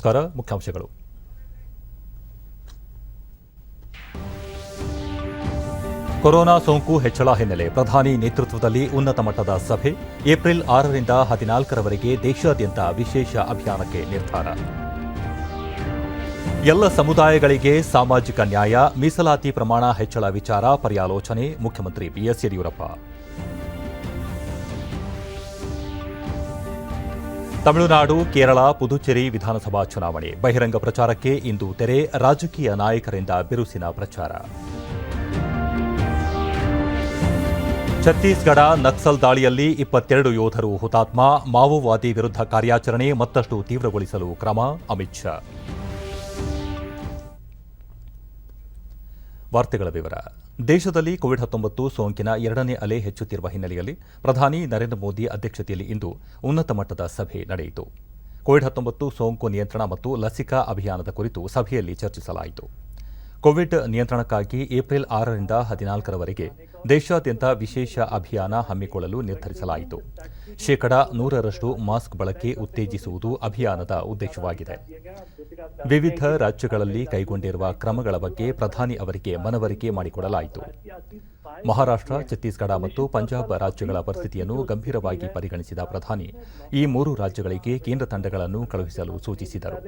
ನಮಸ್ಕಾರ. ಮುಖ್ಯಾಂಶಗಳು. ಕೊರೋನಾ ಸೋಂಕು ಹೆಚ್ಚಳ ಹಿನ್ನೆಲೆ ಪ್ರಧಾನಿ ನೇತೃತ್ವದಲ್ಲಿ ಉನ್ನತ ಮಟ್ಟದ ಸಭೆ. ಏಪ್ರಿಲ್ 6ರಿಂದ 14ರವರೆಗೆ ದೇಶಾದ್ಯಂತ ವಿಶೇಷ ಅಭಿಯಾನಕ್ಕೆ ನಿರ್ಧಾರ. ಎಲ್ಲ ಸಮುದಾಯಗಳಿಗೆ ಸಾಮಾಜಿಕ ನ್ಯಾಯ, ಮೀಸಲಾತಿ ಪ್ರಮಾಣ ಹೆಚ್ಚಳ ವಿಚಾರ ಪರ್ಯಾಲೋಚನೆ. ಮುಖ್ಯಮಂತ್ರಿ ಬಿಎಸ್ ಯಡಿಯೂರಪ್ಪ. ತಮಿಳುನಾಡು, ಕೇರಳ, ಪುದುಚೇರಿ ವಿಧಾನಸಭಾ ಚುನಾವಣೆ ಬಹಿರಂಗ ಪ್ರಚಾರಕ್ಕೆ ಇಂದು ತೆರೆ. ರಾಜಕೀಯ ನಾಯಕರಿಂದ ಬಿರುಸಿನ ಪ್ರಚಾರ. ಛತ್ತೀಸ್ಗಢ ನಕ್ಸಲ್ ದಾಳಿಯಲ್ಲಿ 22 ಯೋಧರು ಹುತಾತ್ಮ. ಮಾವೋವಾದಿ ವಿರುದ್ಧ ಕಾರ್ಯಾಚರಣೆ ಮತ್ತಷ್ಟು ತೀವ್ರಗೊಳಿಸಲು ಕ್ರಮ. ಅಮಿತ್ ಶಾ. ವಾರ್ತೆಗಳ ವಿವರ. ದೇಶದಲ್ಲಿ ಕೋವಿಡ್-19 ಸೋಂಕಿನ 2ನೇ ಅಲೆ ಹೆಚ್ಚುತ್ತಿರುವ ಹಿನ್ನೆಲೆಯಲ್ಲಿ ಪ್ರಧಾನಿ ನರೇಂದ್ರ ಮೋದಿ ಅಧ್ಯಕ್ಷತೆಯಲ್ಲಿ ಇಂದು ಉನ್ನತ ಮಟ್ಟದ ಸಭೆ ನಡೆಯಿತು. ಕೋವಿಡ್-19 ಸೋಂಕು ನಿಯಂತ್ರಣ ಮತ್ತು ಲಸಿಕಾ ಅಭಿಯಾನದ ಕುರಿತು ಸಭೆಯಲ್ಲಿ ಚರ್ಚಿಸಲಾಯಿತು. ಕೋವಿಡ್ ನಿಯಂತ್ರಣಕ್ಕಾಗಿ ಏಪ್ರಿಲ್ 6ರಿಂದ 14ರವರೆಗೆ ದೇಶಾದ್ಯಂತ ವಿಶೇಷ ಅಭಿಯಾನ ಹಮ್ಮಿಕೊಳ್ಳಲು ನಿರ್ಧರಿಸಲಾಯಿತು. 100% ಮಾಸ್ಕ್ ಬಳಕೆ ಉತ್ತೇಜಿಸುವುದು ಅಭಿಯಾನದ ಉದ್ದೇಶವಾಗಿದೆ. ವಿವಿಧ ರಾಜ್ಯಗಳಲ್ಲಿ ಕೈಗೊಂಡಿರುವ ಕ್ರಮಗಳ ಬಗ್ಗೆ ಪ್ರಧಾನಿ ಅವರಿಗೆ ಮನವರಿಕೆ ಮಾಡಿಕೊಡಲಾಯಿತು. ಮಹಾರಾಷ್ಟ್ರ, ಛತ್ತೀಸ್ಗಢ ಮತ್ತು ಪಂಜಾಬ್ ರಾಜ್ಯಗಳ ಪರಿಸ್ಥಿತಿಯನ್ನು ಗಂಭೀರವಾಗಿ ಪರಿಗಣಿಸಿದ ಪ್ರಧಾನಿ ಈ 3 ರಾಜ್ಯಗಳಿಗೆ ಕೇಂದ್ರ ತಂಡಗಳನ್ನು ಕಳುಹಿಸಲು ಸೂಚಿಸಿದರು.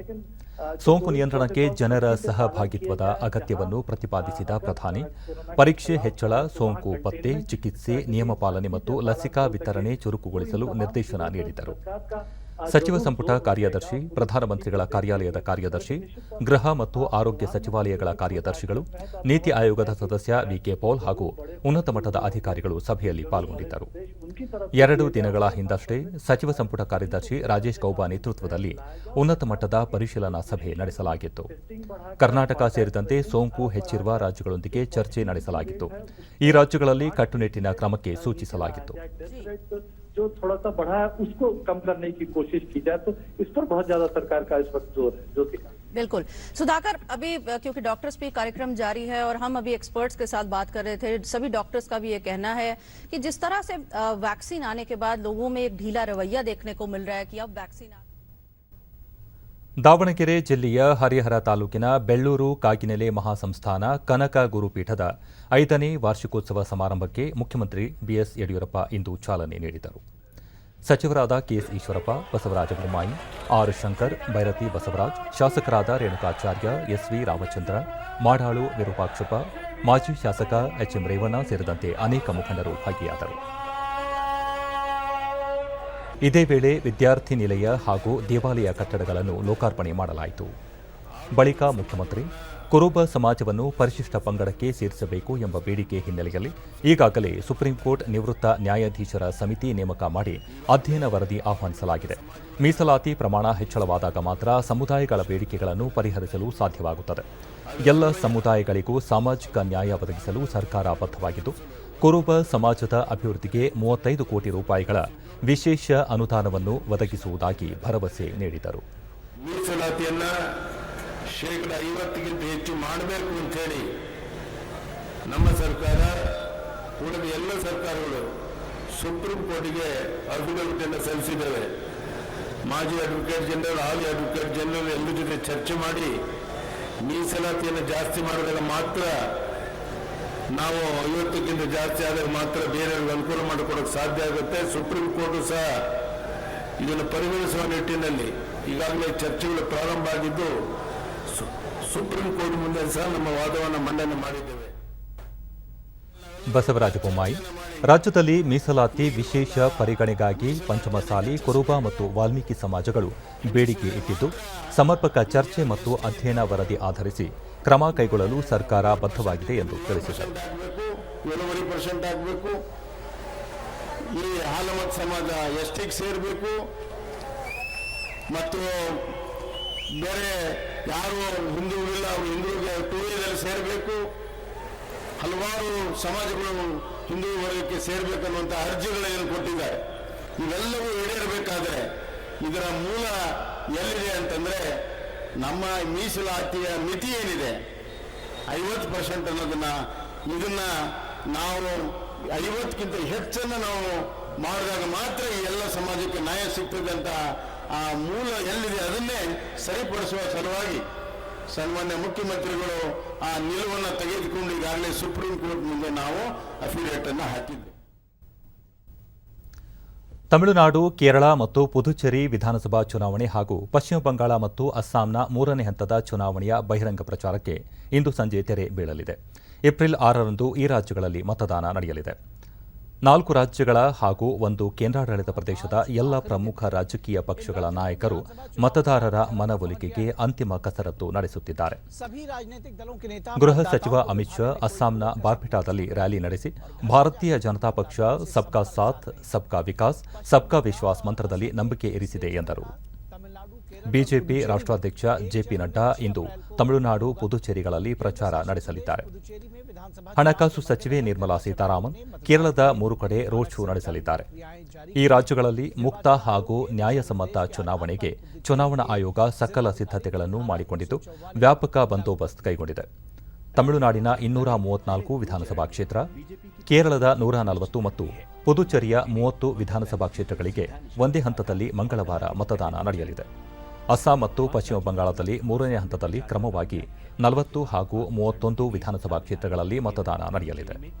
ಸೋಂಕು ನಿಯಂತ್ರಣಕ್ಕೆ ಜನರ ಸಹಭಾಗಿತ್ವದ ಅಗತ್ಯವನ್ನು ಪ್ರತಿಪಾದಿಸಿದ ಪ್ರಧಾನಿ ಪರೀಕ್ಷೆ ಹೆಚ್ಚಳ, ಸೋಂಕು ಪತ್ತೆ, ಚಿಕಿತ್ಸೆ, ನಿಯಮ ಪಾಲನೆ ಮತ್ತು ಲಸಿಕಾ ವಿತರಣೆ ಚುರುಕುಗೊಳಿಸಲು ನಿರ್ದೇಶನ ನೀಡಿದರು. ಸಚಿವ ಸಂಪುಟ ಕಾರ್ಯದರ್ಶಿ, ಪ್ರಧಾನಮಂತ್ರಿಗಳ ಕಾರ್ಯಾಲಯದ ಕಾರ್ಯದರ್ಶಿ, ಗೃಹ ಮತ್ತು ಆರೋಗ್ಯ ಸಚಿವಾಲಯಗಳ ಕಾರ್ಯದರ್ಶಿಗಳು, ನೀತಿ ಆಯೋಗದ ಸದಸ್ಯ ವಿಕೆ ಪೌಲ್ ಹಾಗೂ ಉನ್ನತ ಮಟ್ಟದ ಅಧಿಕಾರಿಗಳು ಸಭೆಯಲ್ಲಿ ಪಾಲ್ಗೊಂಡಿದ್ದರು. 2 ದಿನಗಳ ಹಿಂದಷ್ಟೇ ಸಚಿವ ಸಂಪುಟ ಕಾರ್ಯದರ್ಶಿ ರಾಜೇಶ್ ಗೌಬಾ ನೇತೃತ್ವದಲ್ಲಿ ಉನ್ನತ ಮಟ್ಟದ ಪರಿಶೀಲನಾ ಸಭೆ ನಡೆಸಲಾಗಿತ್ತು. ಕರ್ನಾಟಕ ಸೇರಿದಂತೆ ಸೋಂಕು ಹೆಚ್ಚಿರುವ ರಾಜ್ಯಗಳೊಂದಿಗೆ ಚರ್ಚೆ ನಡೆಸಲಾಗಿತ್ತು. ಈ ರಾಜ್ಯಗಳಲ್ಲಿ ಕಟ್ಟುನಿಟ್ಟಿನ ಕ್ರಮಕ್ಕೆ ಸೂಚಿಸಲಾಗಿತ್ತು. जो थोड़ा सा बढ़ा है उसको कम करने की कोशिश की जाए, तो इस पर बहुत ज्यादा सरकार का इस वक्त जोर है. ज्योतिका. बिल्कुल सुधाकर, अभी क्योंकि डॉक्टर्स पे कार्यक्रम जारी है और हम अभी एक्सपर्ट्स के साथ बात कर रहे थे, सभी डॉक्टर्स का भी ये कहना है कि जिस तरह से वैक्सीन आने के बाद लोगों में एक ढीला रवैया देखने को मिल रहा है कि अब वैक्सीन ದಾವಣಗೆರೆ ಜಿಲ್ಲೆಯ ಹರಿಹರ ತಾಲೂಕಿನ ಬೆಳ್ಳೂರು ಕಾಗಿನೆಲೆ ಮಹಾಸಂಸ್ಥಾನ ಕನಕ ಗುರುಪೀಠದ 5ನೇ ವಾರ್ಷಿಕೋತ್ಸವ ಸಮಾರಂಭಕ್ಕೆ ಮುಖ್ಯಮಂತ್ರಿ ಬಿಎಸ್ ಯಡಿಯೂರಪ್ಪ ಇಂದು ಚಾಲನೆ ನೀಡಿದರು. ಸಚಿವರಾದ ಕೆಎಸ್ ಈಶ್ವರಪ್ಪ, ಬಸವರಾಜ ಬೊಮ್ಮಾಯಿ, ಆರ್ ಶಂಕರ್, ಭೈರತಿ ಬಸವರಾಜ್, ಶಾಸಕರಾದ ರೇಣುಕಾಚಾರ್ಯ, ಎಸ್ವಿ ರಾಮಚಂದ್ರ, ಮಾಡಾಳು ವಿರೂಪಾಕ್ಷಪ್ಪ, ಮಾಜಿ ಶಾಸಕ ಎಚ್ಎಂ ರೇವಣ್ಣ ಸೇರಿದಂತೆ ಅನೇಕ ಮುಖಂಡರು ಭಾಗಿಯಾದರು. ಇದೇ ವೇಳೆ ವಿದ್ಯಾರ್ಥಿ ನಿಲಯ ಹಾಗೂ ದೇವಾಲಯ ಕಟ್ಟಡಗಳನ್ನು ಲೋಕಾರ್ಪಣೆ ಮಾಡಲಾಯಿತು. ಬಳಿಕ ಮುಖ್ಯಮಂತ್ರಿ ಕುರುಬ ಸಮಾಜವನ್ನು ಪರಿಶಿಷ್ಟ ಪಂಗಡಕ್ಕೆ ಸೇರಿಸಬೇಕು ಎಂಬ ಬೇಡಿಕೆ ಹಿನ್ನೆಲೆಯಲ್ಲಿ ಈಗಾಗಲೇ ಸುಪ್ರೀಂ ಕೋರ್ಟ್ ನಿವೃತ್ತ ನ್ಯಾಯಾಧೀಶರ ಸಮಿತಿ ನೇಮಕ ಮಾಡಿ ಅಧ್ಯಯನ ವರದಿ ಆಹ್ವಾನಿಸಲಾಗಿದೆ. ಮೀಸಲಾತಿ ಪ್ರಮಾಣ ಹೆಚ್ಚಳವಾದಾಗ ಮಾತ್ರ ಸಮುದಾಯಗಳ ಬೇಡಿಕೆಗಳನ್ನು ಪರಿಹರಿಸಲು ಸಾಧ್ಯವಾಗುತ್ತದೆ. ಎಲ್ಲ ಸಮುದಾಯಗಳಿಗೂ ಸಾಮಾಜಿಕ ನ್ಯಾಯ ಒದಗಿಸಲು ಸರ್ಕಾರ ಬದ್ಧವಾಗಿದ್ದು, ಕುರುಬ ಸಮಾಜದ ಅಭಿವೃದ್ಧಿಗೆ 35 ಕೋಟಿ ರೂಪಾಯಿಗಳ ವಿಶೇಷ ಅನುದಾನವನ್ನು ಒದಗಿಸುವುದಾಗಿ ಭರವಸೆ ನೀಡಿದರು. ಮೀಸಲಾತಿಯನ್ನ 50% ಹೆಚ್ಚು ಮಾಡಬೇಕು ಅಂತ ಹೇಳಿ ನಮ್ಮ ಸರ್ಕಾರ, ಉಳಿದ ಎಲ್ಲ ಸರ್ಕಾರಗಳು ಸುಪ್ರೀಂ ಕೋರ್ಟ್ಗೆ ಅಫಿಡವಿಟ್ ಅನ್ನು ಸಲ್ಲಿಸಿದ್ದೇವೆ. ಮಾಜಿ ಅಡ್ವೊಕೇಟ್ ಜನರಲ್, ಹಾಲಿ ಅಡ್ವೊಕೇಟ್ ಜನರಲ್ ಎಲ್ಲರ ಜೊತೆ ಚರ್ಚೆ ಮಾಡಿ ಮೀಸಲಾತಿಯನ್ನು ಜಾಸ್ತಿ ಮಾಡಿದಾಗ ಮಾತ್ರ, ನಾವು 50ಕ್ಕಿಂತ ಜಾಸ್ತಿ ಆದಾಗ ಮಾತ್ರ ಬೇರೆಯವ್ರಿಗೆ ಅನುಕೂಲ ಮಾಡಿಕೊಡೋಕೆ ಸಾಧ್ಯ ಆಗುತ್ತೆ. ಸುಪ್ರೀಂ ಕೋರ್ಟ್ ಸಹ ಇದನ್ನು ಪರಿಗಣಿಸುವ ನಿಟ್ಟಿನಲ್ಲಿ ಈಗಾಗಲೇ ಚರ್ಚೆಗಳು ಪ್ರಾರಂಭ ಆಗಿದ್ದು, ಸುಪ್ರೀಂ ಕೋರ್ಟ್ ಮುಂದೆ ಸಹ ನಮ್ಮ ವಾದವನ್ನು ಮಂಡನೆ ಮಾಡಿದ್ದೇವೆ. ಬಸವರಾಜ ಬೊಮ್ಮಾಯಿ, ರಾಜ್ಯದಲ್ಲಿ ಮೀಸಲಾತಿ ವಿಶೇಷ ಪರಿಗಣನೆಗಾಗಿ ಪಂಚಮಸಾಲಿ, ಕುರುಬ ಮತ್ತು ವಾಲ್ಮೀಕಿ ಸಮಾಜಗಳು ಬೇಡಿಕೆ ಇಟ್ಟಿದ್ದು, ಸಮರ್ಪಕ ಚರ್ಚೆ ಮತ್ತು ಅಧ್ಯಯನ ವರದಿ ಆಧರಿಸಿ ಕ್ರಮ ಕೈಗೊಳ್ಳಲು ಸರ್ಕಾರ ಬದ್ಧವಾಗಿದೆ ಎಂದು ತಿಳಿಸಿದರು. 7% ಆಗಬೇಕು, ಈ ಹಾಲಮತ್ ಸಮಾಜ ಎಸ್ಟಿಗೆ ಸೇರಬೇಕು ಮತ್ತು ಬೇರೆ ಯಾರು ಹಿಂದೂಗಳಿಲ್ಲ ಅವರು ಹಿಂದೂಗೆ 2Aದಲ್ಲಿ ಸೇರಬೇಕು. ಹಲವಾರು ಸಮಾಜಗಳು ಹಿಂದೂ ವರ್ಗಕ್ಕೆ ಸೇರಬೇಕನ್ನುವಂಥ ಅರ್ಜಿಗಳನ್ನು ಕೊಟ್ಟಿದ್ದಾರೆ. ಇವೆಲ್ಲವೂ ಈಡೇರಬೇಕಾದ್ರೆ ಇದರ ಮೂಲ ಎಲ್ಲಿದೆ ಅಂತಂದ್ರೆ, ನಮ್ಮ ಮೀಸಲಾತಿಯ ಮಿತಿ ಏನಿದೆ 50% ಅನ್ನೋದನ್ನ, ಇದನ್ನ ನಾವು 50ಕ್ಕಿಂತ ಹೆಚ್ಚನ್ನು ನಾವು ಮಾಡಿದಾಗ ಮಾತ್ರ ಈ ಎಲ್ಲ ಸಮಾಜಕ್ಕೆ ನ್ಯಾಯ ಸಿಗ್ತದೆ ಅಂತ ಆ ಮೂಲ ಎಲ್ಲಿದೆ ಅದನ್ನೇ ಸರಿಪಡಿಸುವ ಸಲುವಾಗಿ ಸನ್ಮಾನ್ಯ ಮುಖ್ಯಮಂತ್ರಿಗಳು ಆ ನಿಲುವನ್ನು ತೆಗೆದುಕೊಂಡು ಈಗಾಗಲೇ ಸುಪ್ರೀಂ ಕೋರ್ಟ್ ಮುಂದೆ ನಾವು ಅಫಿಡೇವಿಟ್ ಅನ್ನು ಹಾಕಿದ್ದೇವೆ. ತಮಿಳುನಾಡು, ಕೇರಳ ಮತ್ತು ಪುದುಚೇರಿ ವಿಧಾನಸಭಾ ಚುನಾವಣೆ ಹಾಗೂ ಪಶ್ಚಿಮ ಬಂಗಾಳ ಮತ್ತು ಅಸ್ಸಾಂನ 3ನೇ ಹಂತದ ಚುನಾವಣೆಯ ಬಹಿರಂಗ ಪ್ರಚಾರಕ್ಕೆ ಇಂದು ಸಂಜೆ ತೆರೆ ಬೀಳಲಿದೆ. ಏಪ್ರಿಲ್ 6ರಂದು ಈ ರಾಜ್ಯಗಳಲ್ಲಿ ಮತದಾನ ನಡೆಯಲಿದೆ. 4 ರಾಜ್ಯಗಳ ಹಾಗೂ 1 ಕೇಂದ್ರಾಡಳಿತ ಪ್ರದೇಶದ ಎಲ್ಲ ಪ್ರಮುಖ ರಾಜಕೀಯ ಪಕ್ಷಗಳ ನಾಯಕರು ಮತದಾರರ ಮನವೊಲಿಕೆಗೆ ಅಂತಿಮ ಕಸರತ್ತು ನಡೆಸುತ್ತಿದ್ದಾರೆ. ಗೃಹ ಸಚಿವ ಅಮಿತ್ ಶಾ ಅಸ್ಸಾಂನ ಬಾರ್ಪೇಟಾದಲ್ಲಿ ರ್ಯಾಲಿ ನಡೆಸಿ ಭಾರತೀಯ ಜನತಾ ಪಕ್ಷ ಸಬ್ಕಾ ಸಾಥ್ ಸಬ್ಕಾ ವಿಕಾಸ್ ಸಬ್ಕಾ ವಿಶ್ವಾಸ್ ಮಂತ್ರದಲ್ಲಿ ನಂಬಿಕೆ ಇರಿಸಿದೆ ಎಂದರು. ಬಿಜೆಪಿ ರಾಷ್ಟ್ರಾಧ್ಯಕ್ಷ ಜೆಪಿ ನಡ್ಡಾ ಇಂದು ತಮಿಳುನಾಡು, ಪುದುಚೇರಿಗಳಲ್ಲಿ ಪ್ರಚಾರ ನಡೆಸಲಿದ್ದಾರೆ. ಹಣಕಾಸು ಸಚಿವೆ ನಿರ್ಮಲಾ ಸೀತಾರಾಮನ್ ಕೇರಳದ 3 ಕಡೆ ರೋಡ್ ಶೋ ನಡೆಸಲಿದ್ದಾರೆ. ಈ ರಾಜ್ಯಗಳಲ್ಲಿ ಮುಕ್ತ ಹಾಗೂ ನ್ಯಾಯಸಮ್ಮತ ಚುನಾವಣೆಗೆ ಚುನಾವಣಾ ಆಯೋಗ ಸಕಲ ಸಿದ್ಧತೆಗಳನ್ನು ಮಾಡಿಕೊಂಡಿದ್ದು ವ್ಯಾಪಕ ಬಂದೋಬಸ್ತ್ ಕೈಗೊಂಡಿದೆ. ತಮಿಳುನಾಡಿನ 234 ವಿಧಾನಸಭಾ ಕ್ಷೇತ್ರ, ಕೇರಳದ 140 ಮತ್ತು ಪುದುಚೇರಿಯ 30 ವಿಧಾನಸಭಾ ಕ್ಷೇತ್ರಗಳಿಗೆ ಒಂದೇ ಹಂತದಲ್ಲಿ ಮಂಗಳವಾರ ಮತದಾನ ನಡೆಯಲಿದೆ. ಅಸ್ಸಾಂ ಮತ್ತು ಪಶ್ಚಿಮ ಬಂಗಾಳದಲ್ಲಿ 3ನೇ ಹಂತದಲ್ಲಿ ಕ್ರಮವಾಗಿ 40 ಹಾಗೂ 31 ವಿಧಾನಸಭಾ ಕ್ಷೇತ್ರಗಳಲ್ಲಿ मतदान ನಡೆಯಲಿದೆ.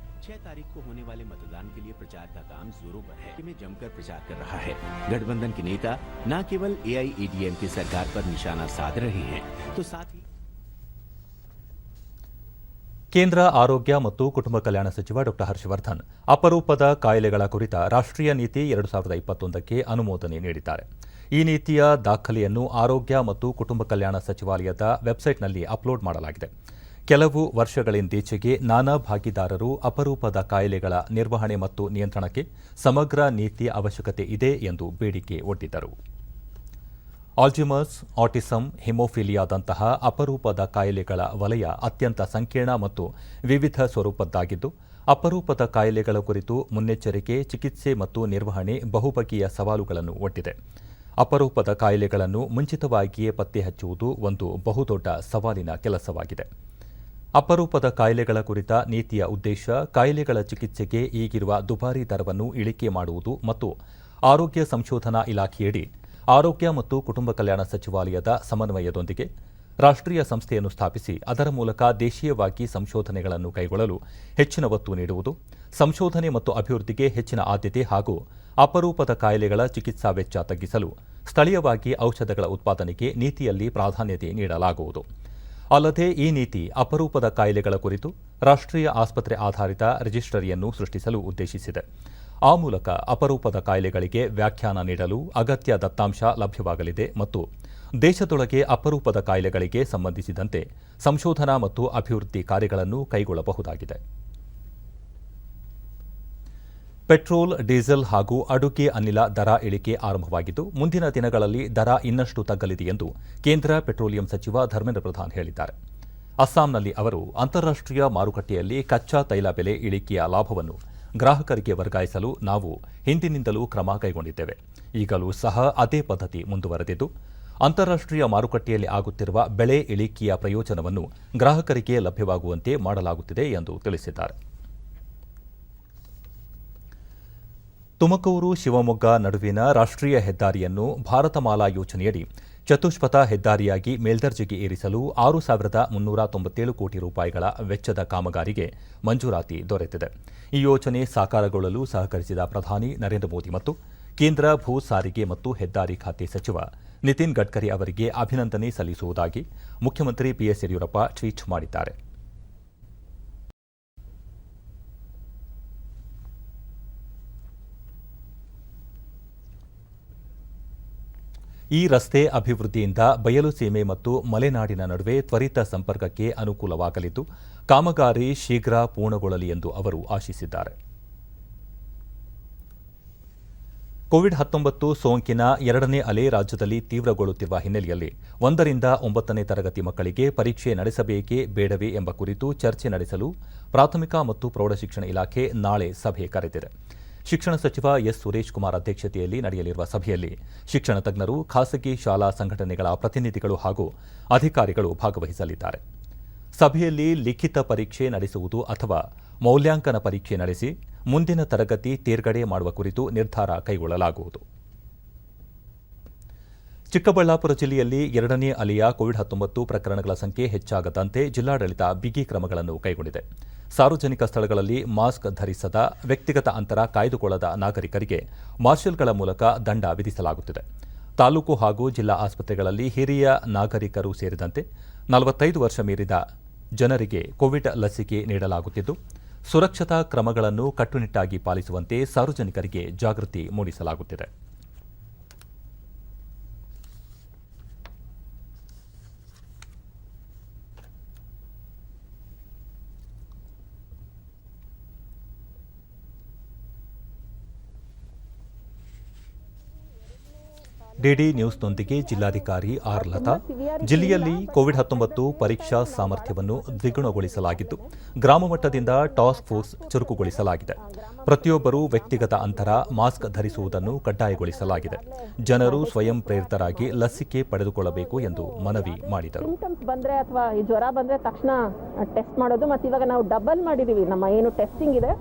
6 तारीख को होने वाले मतदान के लिए प्रचार का काम जोरों पर है, में जमकर प्रचार कर रहा है. गठबंधन के नेता न केवल AIADMK की सरकार पर निशाना साध रहे हैं, तो साथ ही ಕೇಂದ್ರ ಆರೋಗ್ಯ ಮತ್ತು ಕುಟುಂಬ ಕಲ್ಯಾಣ ಸಚಿವ ಡಾ ಹರ್ಷವರ್ಧನ್ ಅಪರೂಪದ ಕಾಯಿಲೆಗಳ ಕುರಿತ ರಾಷ್ಟ್ರೀಯ ನೀತಿ 2021ಕ್ಕೆ ಅನುಮೋದನೆ ನೀಡಿದ್ದಾರೆ. ಈ ನೀತಿಯ ದಾಖಲೆಯನ್ನು ಆರೋಗ್ಯ ಮತ್ತು ಕುಟುಂಬ ಕಲ್ಯಾಣ ಸಚಿವಾಲಯದ ವೆಬ್ಸೈಟ್ನಲ್ಲಿ ಅಪ್ಲೋಡ್ ಮಾಡಲಾಗಿದೆ. ಕೆಲವು ವರ್ಷಗಳಿಂದೀಚೆಗೆ ನಾನಾ ಭಾಗಿದಾರರು ಅಪರೂಪದ ಕಾಯಿಲೆಗಳ ನಿರ್ವಹಣೆ ಮತ್ತು ನಿಯಂತ್ರಣಕ್ಕೆ ಸಮಗ್ರ ನೀತಿ ಅವಶ್ಯಕತೆ ಇದೆ ಎಂದು ಬೇಡಿಕೆ ಒಡ್ಡಿದ್ದರು. ಆಲ್ಜಿಮರ್ಸ್, ಆಟಿಸಂ, ಹಿಮೋಫಿಲಿಯಾದಂತಹ ಅಪರೂಪದ ಕಾಯಿಲೆಗಳ ವಲಯ ಅತ್ಯಂತ ಸಂಕೀರ್ಣ ಮತ್ತು ವಿವಿಧ ಸ್ವರೂಪದ್ದಾಗಿದ್ದು, ಅಪರೂಪದ ಕಾಯಿಲೆಗಳ ಕುರಿತು ಮುನ್ನೆಚ್ಚರಿಕೆ, ಚಿಕಿತ್ಸೆ ಮತ್ತು ನಿರ್ವಹಣೆ ಬಹುಬಗೆಯ ಸವಾಲುಗಳನ್ನು ಒಡ್ಡಿದೆ. ಅಪರೂಪದ ಕಾಯಿಲೆಗಳನ್ನು ಮುಂಚಿತವಾಗಿಯೇ ಪತ್ತೆ ಹಚ್ಚುವುದು ಒಂದು ಬಹುದೊಡ್ಡ ಸವಾಲಿನ ಕೆಲಸವಾಗಿದೆ. ಅಪರೂಪದ ಕಾಯಿಲೆಗಳ ಕುರಿತ ನೀತಿಯ ಉದ್ದೇಶ ಕಾಯಿಲೆಗಳ ಚಿಕಿತ್ಸೆಗೆ ಈಗಿರುವ ದುಬಾರಿ ದರವನ್ನು ಇಳಿಕೆ ಮಾಡುವುದು ಮತ್ತು ಆರೋಗ್ಯ ಸಂಶೋಧನಾ ಇಲಾಖೆಯಡಿ ಆರೋಗ್ಯ ಮತ್ತು ಕುಟುಂಬ ಕಲ್ಯಾಣ ಸಚಿವಾಲಯದ ಸಮನ್ವಯದೊಂದಿಗೆ ರಾಷ್ಟ್ರೀಯ ಸಂಸ್ಥೆಯನ್ನು ಸ್ಥಾಪಿಸಿ ಅದರ ಮೂಲಕ ದೇಶೀಯವಾಗಿ ಸಂಶೋಧನೆಗಳನ್ನು ಕೈಗೊಳ್ಳಲು ಹೆಚ್ಚಿನ ಒತ್ತು ನೀಡುವುದು, ಸಂಶೋಧನೆ ಮತ್ತು ಅಭಿವೃದ್ಧಿಗೆ ಹೆಚ್ಚಿನ ಆದ್ಯತೆ ಹಾಗೂ ಅಪರೂಪದ ಕಾಯಿಲೆಗಳ ಚಿಕಿತ್ಸಾ ವೆಚ್ಚ ತಗ್ಗಿಸಲು ಸ್ಥಳೀಯವಾಗಿ ಔಷಧಗಳ ಉತ್ಪಾದನೆಗೆ ನೀತಿಯಲ್ಲಿ ಪ್ರಾಧಾನ್ಯತೆ ನೀಡಲಾಗುವುದು. ಅಲ್ಲದೆ ಈ ನೀತಿ ಅಪರೂಪದ ಕಾಯಿಲೆಗಳ ಕುರಿತು ರಾಷ್ಟ್ರೀಯ ಆಸ್ಪತ್ರೆ ಆಧಾರಿತ ರಿಜಿಸ್ಟರಿಯನ್ನು ಸೃಷ್ಟಿಸಲು ಉದ್ದೇಶಿಸಿದೆ. ಆ ಮೂಲಕ ಅಪರೂಪದ ಕಾಯಿಲೆಗಳಿಗೆ ವ್ಯಾಖ್ಯಾನ ನೀಡಲು ಅಗತ್ಯ ದತ್ತಾಂಶ ಲಭ್ಯವಾಗಲಿದೆ ಮತ್ತು ದೇಶದೊಳಗೆ ಅಪರೂಪದ ಕಾಯಿಲೆಗಳಿಗೆ ಸಂಬಂಧಿಸಿದಂತೆ ಸಂಶೋಧನಾ ಮತ್ತು ಅಭಿವೃದ್ಧಿ ಕಾರ್ಯಗಳನ್ನು ಕೈಗೊಳ್ಳಬಹುದಾಗಿದೆ. ಪೆಟ್ರೋಲ್, ಡೀಸೆಲ್ ಹಾಗೂ ಅಡುಗೆ ಅನಿಲ ದರ ಇಳಿಕೆ ಆರಂಭವಾಗಿದ್ದು, ಮುಂದಿನ ದಿನಗಳಲ್ಲಿ ದರ ಇನ್ನಷ್ಟು ತಗ್ಗಲಿದೆ ಎಂದು ಕೇಂದ್ರ ಪೆಟ್ರೋಲಿಯಂ ಸಚಿವ ಧರ್ಮೇಂದ್ರ ಪ್ರಧಾನ್ ಹೇಳಿದ್ದಾರೆ. ಅಸ್ಸಾಂನಲ್ಲಿ ಅವರು ಅಂತಾರಾಷ್ಟ್ರೀಯ ಮಾರುಕಟ್ಟೆಯಲ್ಲಿ ಕಚ್ಚಾ ತೈಲ ಬೆಲೆ ಇಳಿಕೆಯ ಲಾಭವನ್ನು ಗ್ರಾಹಕರಿಗೆ ವರ್ಗಾಯಿಸಲು ನಾವು ಹಿಂದಿನಿಂದಲೂ ಕ್ರಮ ಕೈಗೊಂಡಿದ್ದೇವೆ. ಈಗಲೂ ಸಹ ಅದೇ ಪದ್ಧತಿ ಮುಂದುವರೆದಿದ್ದು, ಅಂತಾರಾಷ್ಟ್ರೀಯ ಮಾರುಕಟ್ಟೆಯಲ್ಲಿ ಆಗುತ್ತಿರುವ ಬೆಲೆ ಇಳಿಕೆಯ ಪ್ರಯೋಜನವನ್ನು ಗ್ರಾಹಕರಿಗೆ ಲಭ್ಯವಾಗುವಂತೆ ಮಾಡಲಾಗುತ್ತಿದೆ ಎಂದು ತಿಳಿಸಿದ್ದಾರೆ. ತುಮಕೂರು ಶಿವಮೊಗ್ಗ ನಡುವಿನ ರಾಷ್ಟ್ರೀಯ ಹೆದ್ದಾರಿಯನ್ನು ಭಾರತಮಾಲಾ ಯೋಜನೆಯಡಿ ಚತುಷ್ಪಥ ಹೆದ್ದಾರಿಯಾಗಿ ಮೇಲ್ದರ್ಜೆಗೆ ಏರಿಸಲು 6,397 ಕೋಟಿ ರೂಪಾಯಿಗಳ ವೆಚ್ಚದ ಕಾಮಗಾರಿಗೆ ಮಂಜೂರಾತಿ ದೊರೆತಿದೆ. ಈ ಯೋಜನೆ ಸಾಕಾರಗೊಳ್ಳಲು ಸಹಕರಿಸಿದ ಪ್ರಧಾನಿ ನರೇಂದ್ರ ಮೋದಿ ಮತ್ತು ಕೇಂದ್ರ ಭೂ ಸಾರಿಗೆ ಮತ್ತು ಹೆದ್ದಾರಿ ಖಾತೆ ಸಚಿವ ನಿತಿನ್ ಗಡ್ಕರಿ ಅವರಿಗೆ ಅಭಿನಂದನೆ ಸಲ್ಲಿಸುವುದಾಗಿ ಮುಖ್ಯಮಂತ್ರಿ ಬಿಎಸ್ ಯಡಿಯೂರಪ್ಪ ಟ್ವೀಟ್ ಮಾಡಿದ್ದಾರೆ. ಈ ರಸ್ತೆ ಅಭಿವೃದ್ಧಿಯಿಂದ ಬಯಲು ಸೀಮೆ ಮತ್ತು ಮಲೆನಾಡಿನ ನಡುವೆ ತ್ವರಿತ ಸಂಪರ್ಕಕ್ಕೆ ಅನುಕೂಲವಾಗಲಿದ್ದು, ಕಾಮಗಾರಿ ಶೀಘ್ರ ಪೂರ್ಣಗೊಳ್ಳಲಿ ಎಂದು ಅವರು ಆಶಿಸಿದ್ದಾರೆ. ಕೋವಿಡ್-19 ಸೋಂಕಿನ 2ನೇ ಅಲೆ ರಾಜ್ಯದಲ್ಲಿ ತೀವ್ರಗೊಳ್ಳುತ್ತಿರುವ ಹಿನ್ನೆಲೆಯಲ್ಲಿ 1 ರಿಂದ 9ನೇ ತರಗತಿ ಮಕ್ಕಳಿಗೆ ಪರೀಕ್ಷೆ ನಡೆಸಬೇಕೇ ಬೇಡವೇ ಎಂಬ ಕುರಿತು ಚರ್ಚೆ ನಡೆಸಲು ಪ್ರಾಥಮಿಕ ಮತ್ತು ಪ್ರೌಢಶಿಕ್ಷಣ ಇಲಾಖೆ ನಾಳೆ ಸಭೆ ಕರೆದಿದೆ. ಶಿಕ್ಷಣ ಸಚಿವ ಎಸ್ ಸುರೇಶ್ ಕುಮಾರ್ ಅಧ್ಯಕ್ಷತೆಯಲ್ಲಿ ನಡೆಯಲಿರುವ ಸಭೆಯಲ್ಲಿ ಶಿಕ್ಷಣ ತಜ್ಞರು, ಖಾಸಗಿ ಶಾಲಾ ಸಂಘಟನೆಗಳ ಪ್ರತಿನಿಧಿಗಳು ಹಾಗೂ ಅಧಿಕಾರಿಗಳು ಭಾಗವಹಿಸಲಿದ್ದಾರೆ. ಸಭೆಯಲ್ಲಿ ಲಿಖಿತ ಪರೀಕ್ಷೆ ನಡೆಸುವುದು ಅಥವಾ ಮೌಲ್ಯಾಂಕನ ಪರೀಕ್ಷೆ ನಡೆಸಿ ಮುಂದಿನ ತರಗತಿ ತೇರ್ಗಡೆ ಮಾಡುವ ಕುರಿತು ನಿರ್ಧಾರ ಕೈಗೊಳ್ಳಲಾಗುವುದು. ಚಿಕ್ಕಬಳ್ಳಾಪುರ ಜಿಲ್ಲೆಯಲ್ಲಿ ಎರಡನೇ ಅಲೆಯ ಕೋವಿಡ್-19 ಪ್ರಕರಣಗಳ ಸಂಖ್ಯೆ ಹೆಚ್ಚಾಗದಂತೆ ಜಿಲ್ಲಾಡಳಿತ ಬಿಗಿ ಕ್ರಮಗಳನ್ನು ಕೈಗೊಂಡಿದೆ. ಸಾರ್ವಜನಿಕ ಸ್ಥಳಗಳಲ್ಲಿ ಮಾಸ್ಕ್ ಧರಿಸದ, ವ್ಯಕ್ತಿಗತ ಅಂತರ ಕಾಯ್ದುಕೊಳ್ಳದ ನಾಗರಿಕರಿಗೆ ಮಾರ್ಷಲ್ಗಳ ಮೂಲಕ ದಂಡ ವಿಧಿಸಲಾಗುತ್ತಿದೆ. ತಾಲೂಕು ಹಾಗೂ ಜಿಲ್ಲಾ ಆಸ್ಪತ್ರೆಗಳಲ್ಲಿ ಹಿರಿಯ ನಾಗರಿಕರು ಸೇರಿದಂತೆ 45 ವರ್ಷ ಮೀರಿದ ಜನರಿಗೆ ಕೋವಿಡ್ ಲಸಿಕೆ ನೀಡಲಾಗುತ್ತಿದ್ದು, ಸುರಕ್ಷತಾ ಕ್ರಮಗಳನ್ನು ಕಟ್ಟುನಿಟ್ಟಾಗಿ ಪಾಲಿಸುವಂತೆ ಸಾರ್ವಜನಿಕರಿಗೆ ಜಾಗೃತಿ ಮೂಡಿಸಲಾಗುತ್ತಿದೆ. ಡಿಡಿ ನ್ಯೂಸ್ನೊಂದಿಗೆ ಜಿಲ್ಲಾಧಿಕಾರಿ ಆರ್ ಲತಾ, ಜಿಲ್ಲೆಯಲ್ಲಿ ಕೋವಿಡ್-19 ಪರೀಕ್ಷಾ ಸಾಮರ್ಥ್ಯವನ್ನು ದ್ವಿಗುಣಗೊಳಿಸಲಾಗಿದ್ದು, ಗ್ರಾಮ ಮಟ್ಟದಿಂದ ಟಾಸ್ಕ್ ಫೋರ್ಸ್ ಚುರುಕುಗೊಳಿಸಲಾಗಿದೆ. ಪ್ರತಿಯೊಬ್ಬರೂ ವ್ಯಕ್ತಿಗತ ಅಂತರ, ಮಾಸ್ಕ್ ಧರಿಸುವುದನ್ನು ಕಡ್ಡಾಯಗೊಳಿಸಲಾಗಿದೆ. ಜನರು ಸ್ವಯಂ ಪ್ರೇರಿತರಾಗಿ ಲಸಿಕೆ ಪಡೆದುಕೊಳ್ಳಬೇಕು ಎಂದು ಮನವಿ ಮಾಡಿದರು. ಸಿಂಪ್ಟಮ್ಸ್ ಬಂದ್ರೆ ಅಥವಾ ಈ ಜ್ವರ ಬಂದ್ರೆ ತಕ್ಷಣ ಟೆಸ್ಟ್ ಮಾಡೋದು, ಮತ್ತು ಇವಾಗ ನಾವು ಡಬಲ್ ಮಾಡಿದೀವಿ. ನಮ್ಮ ಏನು ಟೆಸ್ಟಿಂಗ್ ಇದೆ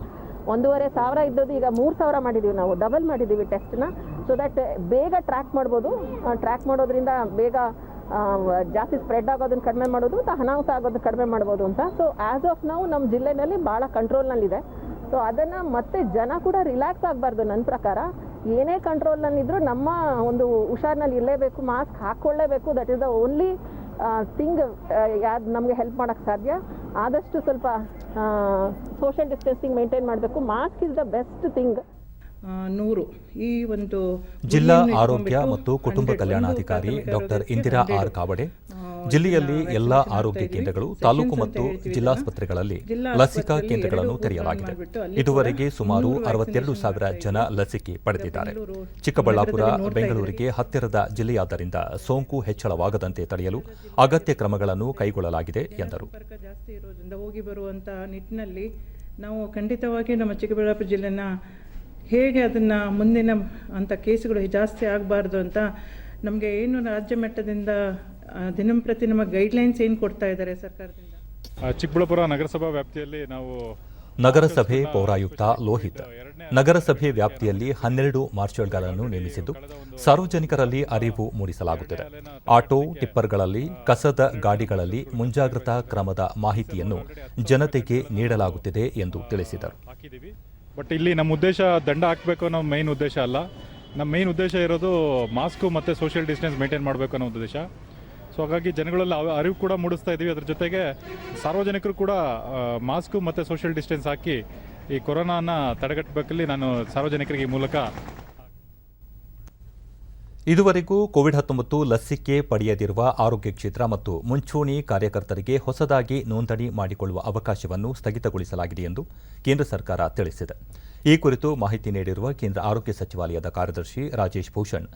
1,500 ಇದ್ದದ್ದು ಈಗ 3,000 ಮಾಡಿದ್ದೀವಿ. ನಾವು ಡಬಲ್ ಮಾಡಿದ್ದೀವಿ ಟೆಸ್ಟ್ನ, ಸೊ ದಟ್ ಬೇಗ ಟ್ರ್ಯಾಕ್ ಮಾಡ್ಬೋದು. ಟ್ರ್ಯಾಕ್ ಮಾಡೋದ್ರಿಂದ ಬೇಗ ಜಾಸ್ತಿ ಸ್ಪ್ರೆಡ್ ಆಗೋದನ್ನು ಕಡಿಮೆ ಮಾಡೋದು ಮತ್ತು ಅನಾಹುತ ಆಗೋದನ್ನು ಕಡಿಮೆ ಮಾಡ್ಬೋದು ಅಂತ. ಸೊ ಆ್ಯಸ್ ಆಫ್ ನಾವು ನಮ್ಮ ಜಿಲ್ಲೆನಲ್ಲಿ ಭಾಳ ಕಂಟ್ರೋಲ್ನಲ್ಲಿದೆ. ಸೊ ಅದನ್ನು ಮತ್ತೆ ಜನ ಕೂಡ ರಿಲ್ಯಾಕ್ಸ್ ಆಗಬಾರ್ದು. ನನ್ನ ಪ್ರಕಾರ ಏನೇ ಕಂಟ್ರೋಲ್ನಲ್ಲಿದ್ದರೂ ನಮ್ಮ ಒಂದು ಹುಷಾರಿನಲ್ಲಿ ಇರಲೇಬೇಕು, ಮಾಸ್ಕ್ ಹಾಕ್ಕೊಳ್ಳೇಬೇಕು. That is the only thing ಯಾವ್ದು ನಮಗೆ ಹೆಲ್ಪ್ ಮಾಡೋಕ್ಕೆ ಸಾಧ್ಯ. ಆದಷ್ಟು ಸ್ವಲ್ಪ ಸೋಷಿಯಲ್ ಡಿಸ್ಟೆನ್ಸಿಂಗ್ ಮೇಂಟೈನ್ ಮಾಡಬೇಕು. Mask is the best thing. 100 ಈ ಒಂದು ಜಿಲ್ಲಾ ಆರೋಗ್ಯ ಮತ್ತು ಕುಟುಂಬ ಕಲ್ಯಾಣಾಧಿಕಾರಿ ಡಾಕ್ಟರ್ ಇಂದಿರಾ ಆರ್ ಕಾವಡೆ, ಜಿಲ್ಲೆಯಲ್ಲಿ ಎಲ್ಲಾ ಆರೋಗ್ಯ ಕೇಂದ್ರಗಳು, ತಾಲೂಕು ಮತ್ತು ಜಿಲ್ಲಾಸ್ಪತ್ರೆಗಳಲ್ಲಿ ಲಸಿಕಾ ಕೇಂದ್ರಗಳನ್ನು ತೆರೆಯಲಾಗಿದೆ. ಇದುವರೆಗೆ ಸುಮಾರು 62,000 ಜನ ಲಸಿಕೆ ಪಡೆದಿದ್ದಾರೆ. ಚಿಕ್ಕಬಳ್ಳಾಪುರ, ಬೆಂಗಳೂರಿಗೆ ಹತ್ತಿರದ ಜಿಲ್ಲೆಯಾದ್ದರಿಂದ ಸೋಂಕು ಹೆಚ್ಚಳವಾಗದಂತೆ ತಡೆಯಲು ಅಗತ್ಯ ಕ್ರಮಗಳನ್ನು ಕೈಗೊಳ್ಳಲಾಗಿದೆ ಎಂದರು. ಜಾಸ್ತಿ ಇರೋದ್ರಿಂದ ಹೋಗಿ ಬರುವಂತ ನಿಟ್ಟಿನಲ್ಲಿ ನಾವು ಖಂಡಿತವಾಗಿ ನಮ್ಮ ಚಿಕ್ಕಬಳ್ಳಾಪುರ ಜಿಲ್ಲೆನ ಹೇಗೆ ಅದನ್ನು ಮುಂದಿನ ಅಂಥ ಕೇಸುಗಳು ಜಾಸ್ತಿ ಆಗಬಾರ್ದು ಅಂತ ನಮಗೆ ಏನು ರಾಜ್ಯ ಮಟ್ಟದಿಂದ ದಿನಂಪ್ರತಿ ನಮ್ಮ ಗೈಡ್ಲೈನ್ಸ್ ಏನು ಕೊಡ್ತಾ ಇದ್ದಾರೆ ಸರ್ಕಾರದಿಂದ. ಚಿಕ್ಕಬಳ್ಳಾಪುರ ನಗರಸಭಾ ವ್ಯಾಪ್ತಿಯಲ್ಲಿ ನಾವು ನಗರಸಭೆ ಪೌರಾಯುಕ್ತ ಲೋಹಿತ್ ನಗರಸಭೆ ವ್ಯಾಪ್ತಿಯಲ್ಲಿ 12 ಮಾರ್ಷಲ್ಗಳನ್ನು ನೇಮಿಸಿದ್ದು, ಸಾರ್ವಜನಿಕರಲ್ಲಿ ಅರಿವು ಮೂಡಿಸಲಾಗುತ್ತಿದೆ. ಆಟೋ, ಟಿಪ್ಪರ್ಗಳಲ್ಲಿ, ಕಸದ ಗಾಡಿಗಳಲ್ಲಿ ಮುಂಜಾಗ್ರತಾ ಕ್ರಮದ ಮಾಹಿತಿಯನ್ನು ಜನತೆಗೆ ನೀಡಲಾಗುತ್ತಿದೆ ಎಂದು ತಿಳಿಸಿದರು. ಬಟ್ ಇಲ್ಲಿ ನಮ್ಮ ಉದ್ದೇಶ ದಂಡ ಹಾಕಬೇಕು ಅನ್ನೋ ಮೈನ್ ಉದ್ದೇಶ ಅಲ್ಲ. ನಮ್ಮ ಮೈನ್ ಉದ್ದೇಶ ಇರೋದು ಮಾಸ್ಕು ಮತ್ತು ಸೋಷಿಯಲ್ ಡಿಸ್ಟೆನ್ಸ್ ಮೇಂಟೈನ್ ಮಾಡಬೇಕು ಅನ್ನೋ ಉದ್ದೇಶ. ಸೊ ಹಾಗಾಗಿ ಜನಗಳಲ್ಲಿ ಅರಿವು ಕೂಡ ಮೂಡಿಸ್ತಾ ಇದ್ದೀವಿ. ಅದ್ರ ಜೊತೆಗೆ ಸಾರ್ವಜನಿಕರು ಕೂಡ ಮಾಸ್ಕು ಮತ್ತು ಸೋಷಿಯಲ್ ಡಿಸ್ಟೆನ್ಸ್ ಹಾಕಿ ಈ ಕೊರೋನಾನ ತಡೆಗಟ್ಟಬೇಕಲ್ಲಿ ನಾನು ಸಾರ್ವಜನಿಕರಿಗೆ ಈ ಮೂಲಕ. ಇದುವರೆಗೂ ಕೋವಿಡ್-19 ಲಸಿಕೆ ಪಡೆಯದಿರುವ ಆರೋಗ್ಯ ಕ್ಷೇತ್ರ ಮತ್ತು ಮುಂಚೂಣಿ ಕಾರ್ಯಕರ್ತರಿಗೆ ಹೊಸದಾಗಿ ನೋಂದಣಿ ಮಾಡಿಕೊಳ್ಳುವ ಅವಕಾಶವನ್ನು ಸ್ಥಗಿತಗೊಳಿಸಲಾಗಿದೆ ಎಂದು ಕೇಂದ್ರ ಸರ್ಕಾರ ತಿಳಿಸಿದೆ. ಈ ಕುರಿತು ಮಾಹಿತಿ ನೀಡಿರುವ ಕೇಂದ್ರ ಆರೋಗ್ಯ ಸಚಿವಾಲಯದ ಕಾರ್ಯದರ್ಶಿ ರಾಜೇಶ್ ಭೂಷಣ್,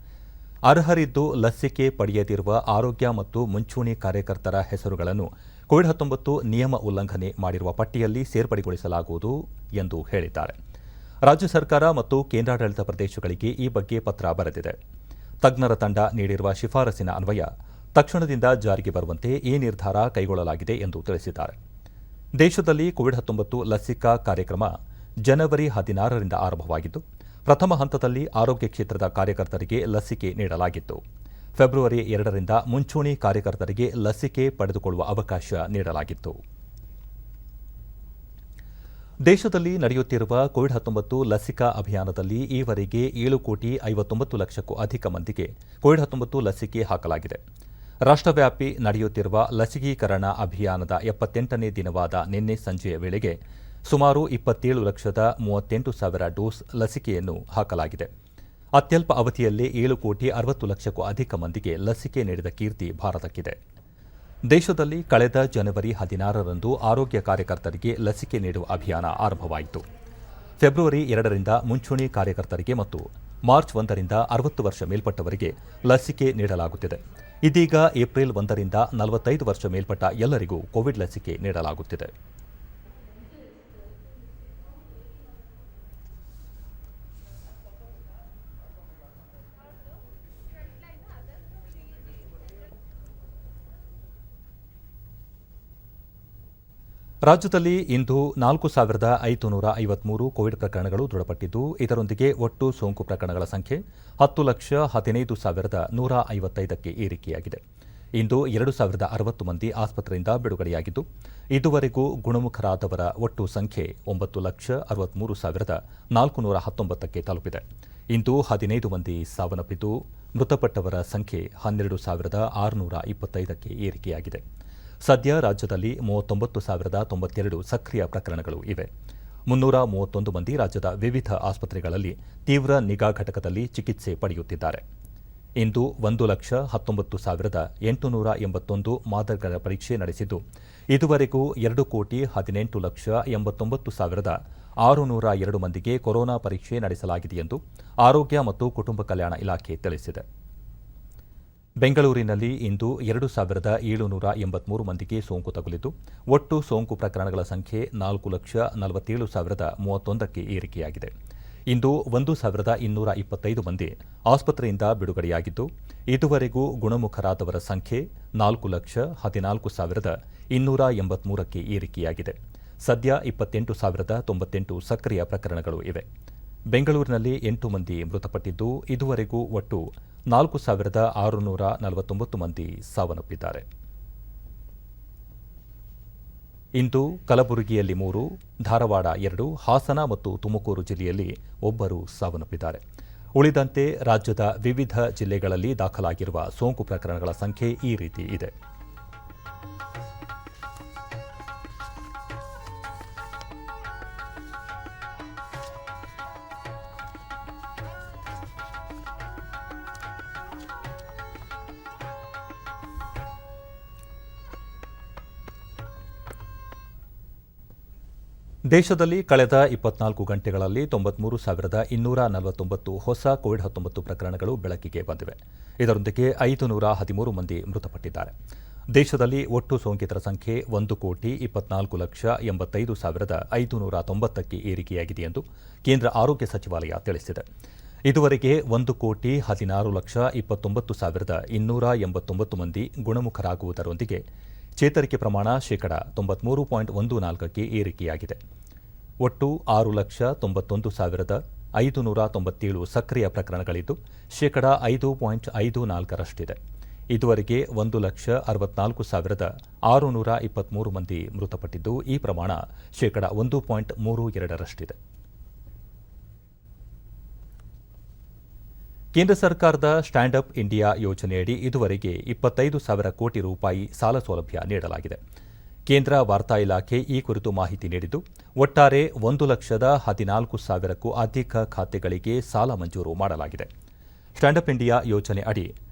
ಅರ್ಹರಿದ್ದು ಲಸಿಕೆ ಪಡೆಯದಿರುವ ಆರೋಗ್ಯ ಮತ್ತು ಮುಂಚೂಣಿ ಕಾರ್ಯಕರ್ತರ ಹೆಸರುಗಳನ್ನು ಕೋವಿಡ್-19 ನಿಯಮ ಉಲ್ಲಂಘನೆ ಮಾಡಿರುವ ಪಟ್ಟಿಯಲ್ಲಿ ಸೇರ್ಪಡೆಗೊಳಿಸಲಾಗುವುದು ಎಂದು ಹೇಳಿದ್ದಾರೆ. ರಾಜ್ಯ ಸರ್ಕಾರ ಮತ್ತು ಕೇಂದ್ರಾಡಳಿತ ಪ್ರದೇಶಗಳಿಗೆ ಈ ಬಗ್ಗೆ ಪತ್ರ ಬರೆದಿದೆ. ತಜ್ಞರ ತಂಡ ನೀಡಿರುವ ಶಿಫಾರಸಿನ ಅನ್ವಯ ತಕ್ಷಣದಿಂದ ಜಾರಿಗೆ ಬರುವಂತೆ ಈ ನಿರ್ಧಾರ ಕೈಗೊಳ್ಳಲಾಗಿದೆ ಎಂದು ತಿಳಿಸಿದ್ದಾರೆ. ದೇಶದಲ್ಲಿ ಕೋವಿಡ್-19 ಲಸಿಕಾ ಕಾರ್ಯಕ್ರಮ ಜನವರಿ 16ರಿಂದ ಆರಂಭವಾಗಿದ್ದು, ಪ್ರಥಮ ಹಂತದಲ್ಲಿ ಆರೋಗ್ಯ ಕ್ಷೇತ್ರದ ಕಾರ್ಯಕರ್ತರಿಗೆ ಲಸಿಕೆ ನೀಡಲಾಗಿತ್ತು. ಫೆಬ್ರವರಿ 2ರಿಂದ ಮುಂಚೂಣಿ ಕಾರ್ಯಕರ್ತರಿಗೆ ಲಸಿಕೆ ಪಡೆದುಕೊಳ್ಳುವ ಅವಕಾಶ ನೀಡಲಾಗಿತ್ತು. ದೇಶದಲ್ಲಿ ನಡೆಯುತ್ತಿರುವ ಕೋವಿಡ್-19 ಲಸಿಕಾ ಅಭಿಯಾನದಲ್ಲಿ ಈವರೆಗೆ 7,59,00,000ಕ್ಕೂ ಅಧಿಕ ಮಂದಿಗೆ ಕೋವಿಡ್-19 ಲಸಿಕೆ ಹಾಕಲಾಗಿದೆ. ರಾಷ್ಟ್ರವ್ಯಾಪಿ ನಡೆಯುತ್ತಿರುವ ಲಸಿಕೀಕರಣ ಅಭಿಯಾನದ 78ನೇ ದಿನವಾದ ನಿನ್ನೆ ಸಂಜೆಯ ವೇಳೆಗೆ ಸುಮಾರು 27,38,000 ಡೋಸ್ ಲಸಿಕೆಯನ್ನು ಹಾಕಲಾಗಿದೆ. ಅತ್ಯಲ್ಪ ಅವಧಿಯಲ್ಲೇ 7,60,00,000ಕ್ಕೂ ಅಧಿಕ ಮಂದಿಗೆ ಲಸಿಕೆ ನೀಡಿದ ಕೀರ್ತಿ ಭಾರತಕ್ಕಿದೆ. ದೇಶದಲ್ಲಿ ಕಳೆದ ಜನವರಿ 16ರಂದು ಆರೋಗ್ಯ ಕಾರ್ಯಕರ್ತರಿಗೆ ಲಸಿಕೆ ನೀಡುವ ಅಭಿಯಾನ ಆರಂಭವಾಯಿತು. ಫೆಬ್ರವರಿ 2ರಿಂದ ಮುಂಚೂಣಿ ಕಾರ್ಯಕರ್ತರಿಗೆ ಮತ್ತು ಮಾರ್ಚ್ 1ರಿಂದ 60 ವರ್ಷ ಮೇಲ್ಪಟ್ಟವರಿಗೆ ಲಸಿಕೆ ನೀಡಲಾಗುತ್ತಿದೆ. ಇದೀಗ ಏಪ್ರಿಲ್ 1ರಿಂದ 45 ವರ್ಷ ಮೇಲ್ಪಟ್ಟ ಎಲ್ಲರಿಗೂ ಕೋವಿಡ್ ಲಸಿಕೆ ನೀಡಲಾಗುತ್ತಿದೆ. ರಾಜ್ಯದಲ್ಲಿ ಇಂದು 4,553 ಕೋವಿಡ್ ಪ್ರಕರಣಗಳು ದೃಢಪಟ್ಟಿದ್ದು, ಇದರೊಂದಿಗೆ ಒಟ್ಟು ಸೋಂಕು ಪ್ರಕರಣಗಳ ಸಂಖ್ಯೆ 10,15,155ಕ್ಕೆ ಏರಿಕೆಯಾಗಿದೆ. ಇಂದು 2,060 ಮಂದಿ ಆಸ್ಪತ್ರೆಯಿಂದ ಬಿಡುಗಡೆಯಾಗಿದ್ದು, ಇದುವರೆಗೂ ಗುಣಮುಖರಾದವರ ಒಟ್ಟು ಸಂಖ್ಯೆ 9,63,419ಕ್ಕೆ ತಲುಪಿದೆ. ಇಂದು 15 ಮಂದಿ ಸಾವನ್ನಪ್ಪಿದ್ದು, ಮೃತಪಟ್ಟವರ ಸಂಖ್ಯೆ 12,625ಕ್ಕೆ ಏರಿಕೆಯಾಗಿದೆ. ಸದ್ಯ ರಾಜ್ಯದಲ್ಲಿ 39,092 ಸಕ್ರಿಯ ಪ್ರಕರಣಗಳು ಇವೆ. 331 ಮಂದಿ ರಾಜ್ಯದ ವಿವಿಧ ಆಸ್ಪತ್ರೆಗಳಲ್ಲಿ ತೀವ್ರ ನಿಗಾ ಘಟಕದಲ್ಲಿ ಚಿಕಿತ್ಸೆ ಪಡೆಯುತ್ತಿದ್ದಾರೆ. ಇಂದು 1,19,881 ಮಾದರಿಗಳ ಪರೀಕ್ಷೆ ನಡೆಸಿದ್ದು, ಇದುವರೆಗೂ 2,89,602 ಮಂದಿಗೆ ಕೊರೋನಾ ಪರೀಕ್ಷೆ ನಡೆಸಲಾಗಿದೆ ಎಂದು ಆರೋಗ್ಯ ಮತ್ತು ಕುಟುಂಬ ಕಲ್ಯಾಣ ಇಲಾಖೆ ತಿಳಿಸಿದೆ. ಬೆಂಗಳೂರಿನಲ್ಲಿ ಇಂದು 2,783 ಮಂದಿಗೆ ಸೋಂಕು ತಗುಲಿದ್ದು, ಒಟ್ಟು ಸೋಂಕು ಪ್ರಕರಣಗಳ ಸಂಖ್ಯೆ 4,47,031ಕ್ಕೆ ಏರಿಕೆಯಾಗಿದೆ. ಇಂದು 1,225 ಮಂದಿ ಆಸ್ಪತ್ರೆಯಿಂದ ಬಿಡುಗಡೆಯಾಗಿದ್ದು, ಇದುವರೆಗೂ ಗುಣಮುಖರಾದವರ ಸಂಖ್ಯೆ 4,14,283ಕ್ಕೆ ಏರಿಕೆಯಾಗಿದೆ. ಸದ್ಯ 28,098 ಸಕ್ರಿಯ ಪ್ರಕರಣಗಳು ಇವೆ. ಬೆಂಗಳೂರಿನಲ್ಲಿ 8 ಮಂದಿ ಮೃತಪಟ್ಟಿದ್ದು, ಇದುವರೆಗೂ ಒಟ್ಟು 4,649 ಮಂದಿ ಸಾವನ್ನಪ್ಪಿದ್ದಾರೆ. ಇಂದು ಕಲಬುರಗಿಯಲ್ಲಿ 3, ಧಾರವಾಡ 2, ಹಾಸನ ಮತ್ತು ತುಮಕೂರು ಜಿಲ್ಲೆಯಲ್ಲಿ ಒಬ್ಬರು ಸಾವನ್ನಪ್ಪಿದ್ದಾರೆ. ಉಳಿದಂತೆ ರಾಜ್ಯದ ವಿವಿಧ ಜಿಲ್ಲೆಗಳಲ್ಲಿ ದಾಖಲಾಗಿರುವ ಸೋಂಕು ಪ್ರಕರಣಗಳ ಸಂಖ್ಯೆ ಈ ರೀತಿ ಇದೆ. ದೇಶದಲ್ಲಿ ಕಳೆದ 24 ಗಂಟೆಗಳಲ್ಲಿ 93,249 ಹೊಸ ಕೋವಿಡ್-19 ಪ್ರಕರಣಗಳು ಬೆಳಕಿಗೆ ಬಂದಿವೆ. ಇದರೊಂದಿಗೆ 513 ಮಂದಿ ಮೃತಪಟ್ಟಿದ್ದಾರೆ. ದೇಶದಲ್ಲಿ ಒಟ್ಟು ಸೋಂಕಿತರ ಸಂಖ್ಯೆ 1,24,85,590ಕ್ಕೆ ಏರಿಕೆಯಾಗಿದೆ ಎಂದು ಕೇಂದ್ರ ಆರೋಗ್ಯ ಸಚಿವಾಲಯ ತಿಳಿಸಿದೆ. ಇದುವರೆಗೆ 1,16,29,289 ಮಂದಿ ಗುಣಮುಖರಾಗುವುದರೊಂದಿಗೆ ಚೇತರಿಕೆ ಪ್ರಮಾಣ ಶೇಕಡ 93.14ಕ್ಕೆ ಏರಿಕೆಯಾಗಿದೆ. ಒಟ್ಟು 6,91,597 ಸಕ್ರಿಯ ಪ್ರಕರಣಗಳಿದ್ದು, ಶೇಕಡ 5.54ರಷ್ಟಿದೆ. ಇದುವರೆಗೆ 1,64,623 ಮಂದಿ ಮೃತಪಟ್ಟಿದ್ದು, ಈ ಪ್ರಮಾಣ ಶೇಕಡ 1.32ರಷ್ಟಿದೆ. ಕೇಂದ್ರ ಸರ್ಕಾರದ ಸ್ಟ್ಯಾಂಡ್ ಅಪ್ ಇಂಡಿಯಾ ಯೋಜನೆಯಡಿ ಇದುವರೆಗೆ 25,000 ಕೋಟಿ ರೂಪಾಯಿ ಸಾಲ ಸೌಲಭ್ಯ ನೀಡಲಾಗಿದೆ. ಕೇಂದ್ರ ವಾರ್ತಾ ಇಲಾಖೆ ಈ ಕುರಿತು ಮಾಹಿತಿ ನೀಡಿದ್ದು, ಒಟ್ಟಾರೆ 1,14,000ಕ್ಕೂ ಅಧಿಕ ಖಾತೆಗಳಿಗೆ ಸಾಲ ಮಂಜೂರು ಮಾಡಲಾಗಿದೆ. ಸ್ಟ್ಯಾಂಡ್ ಅಪ್ ಇಂಡಿಯಾ ಯೋಜನೆ ಅಡಿ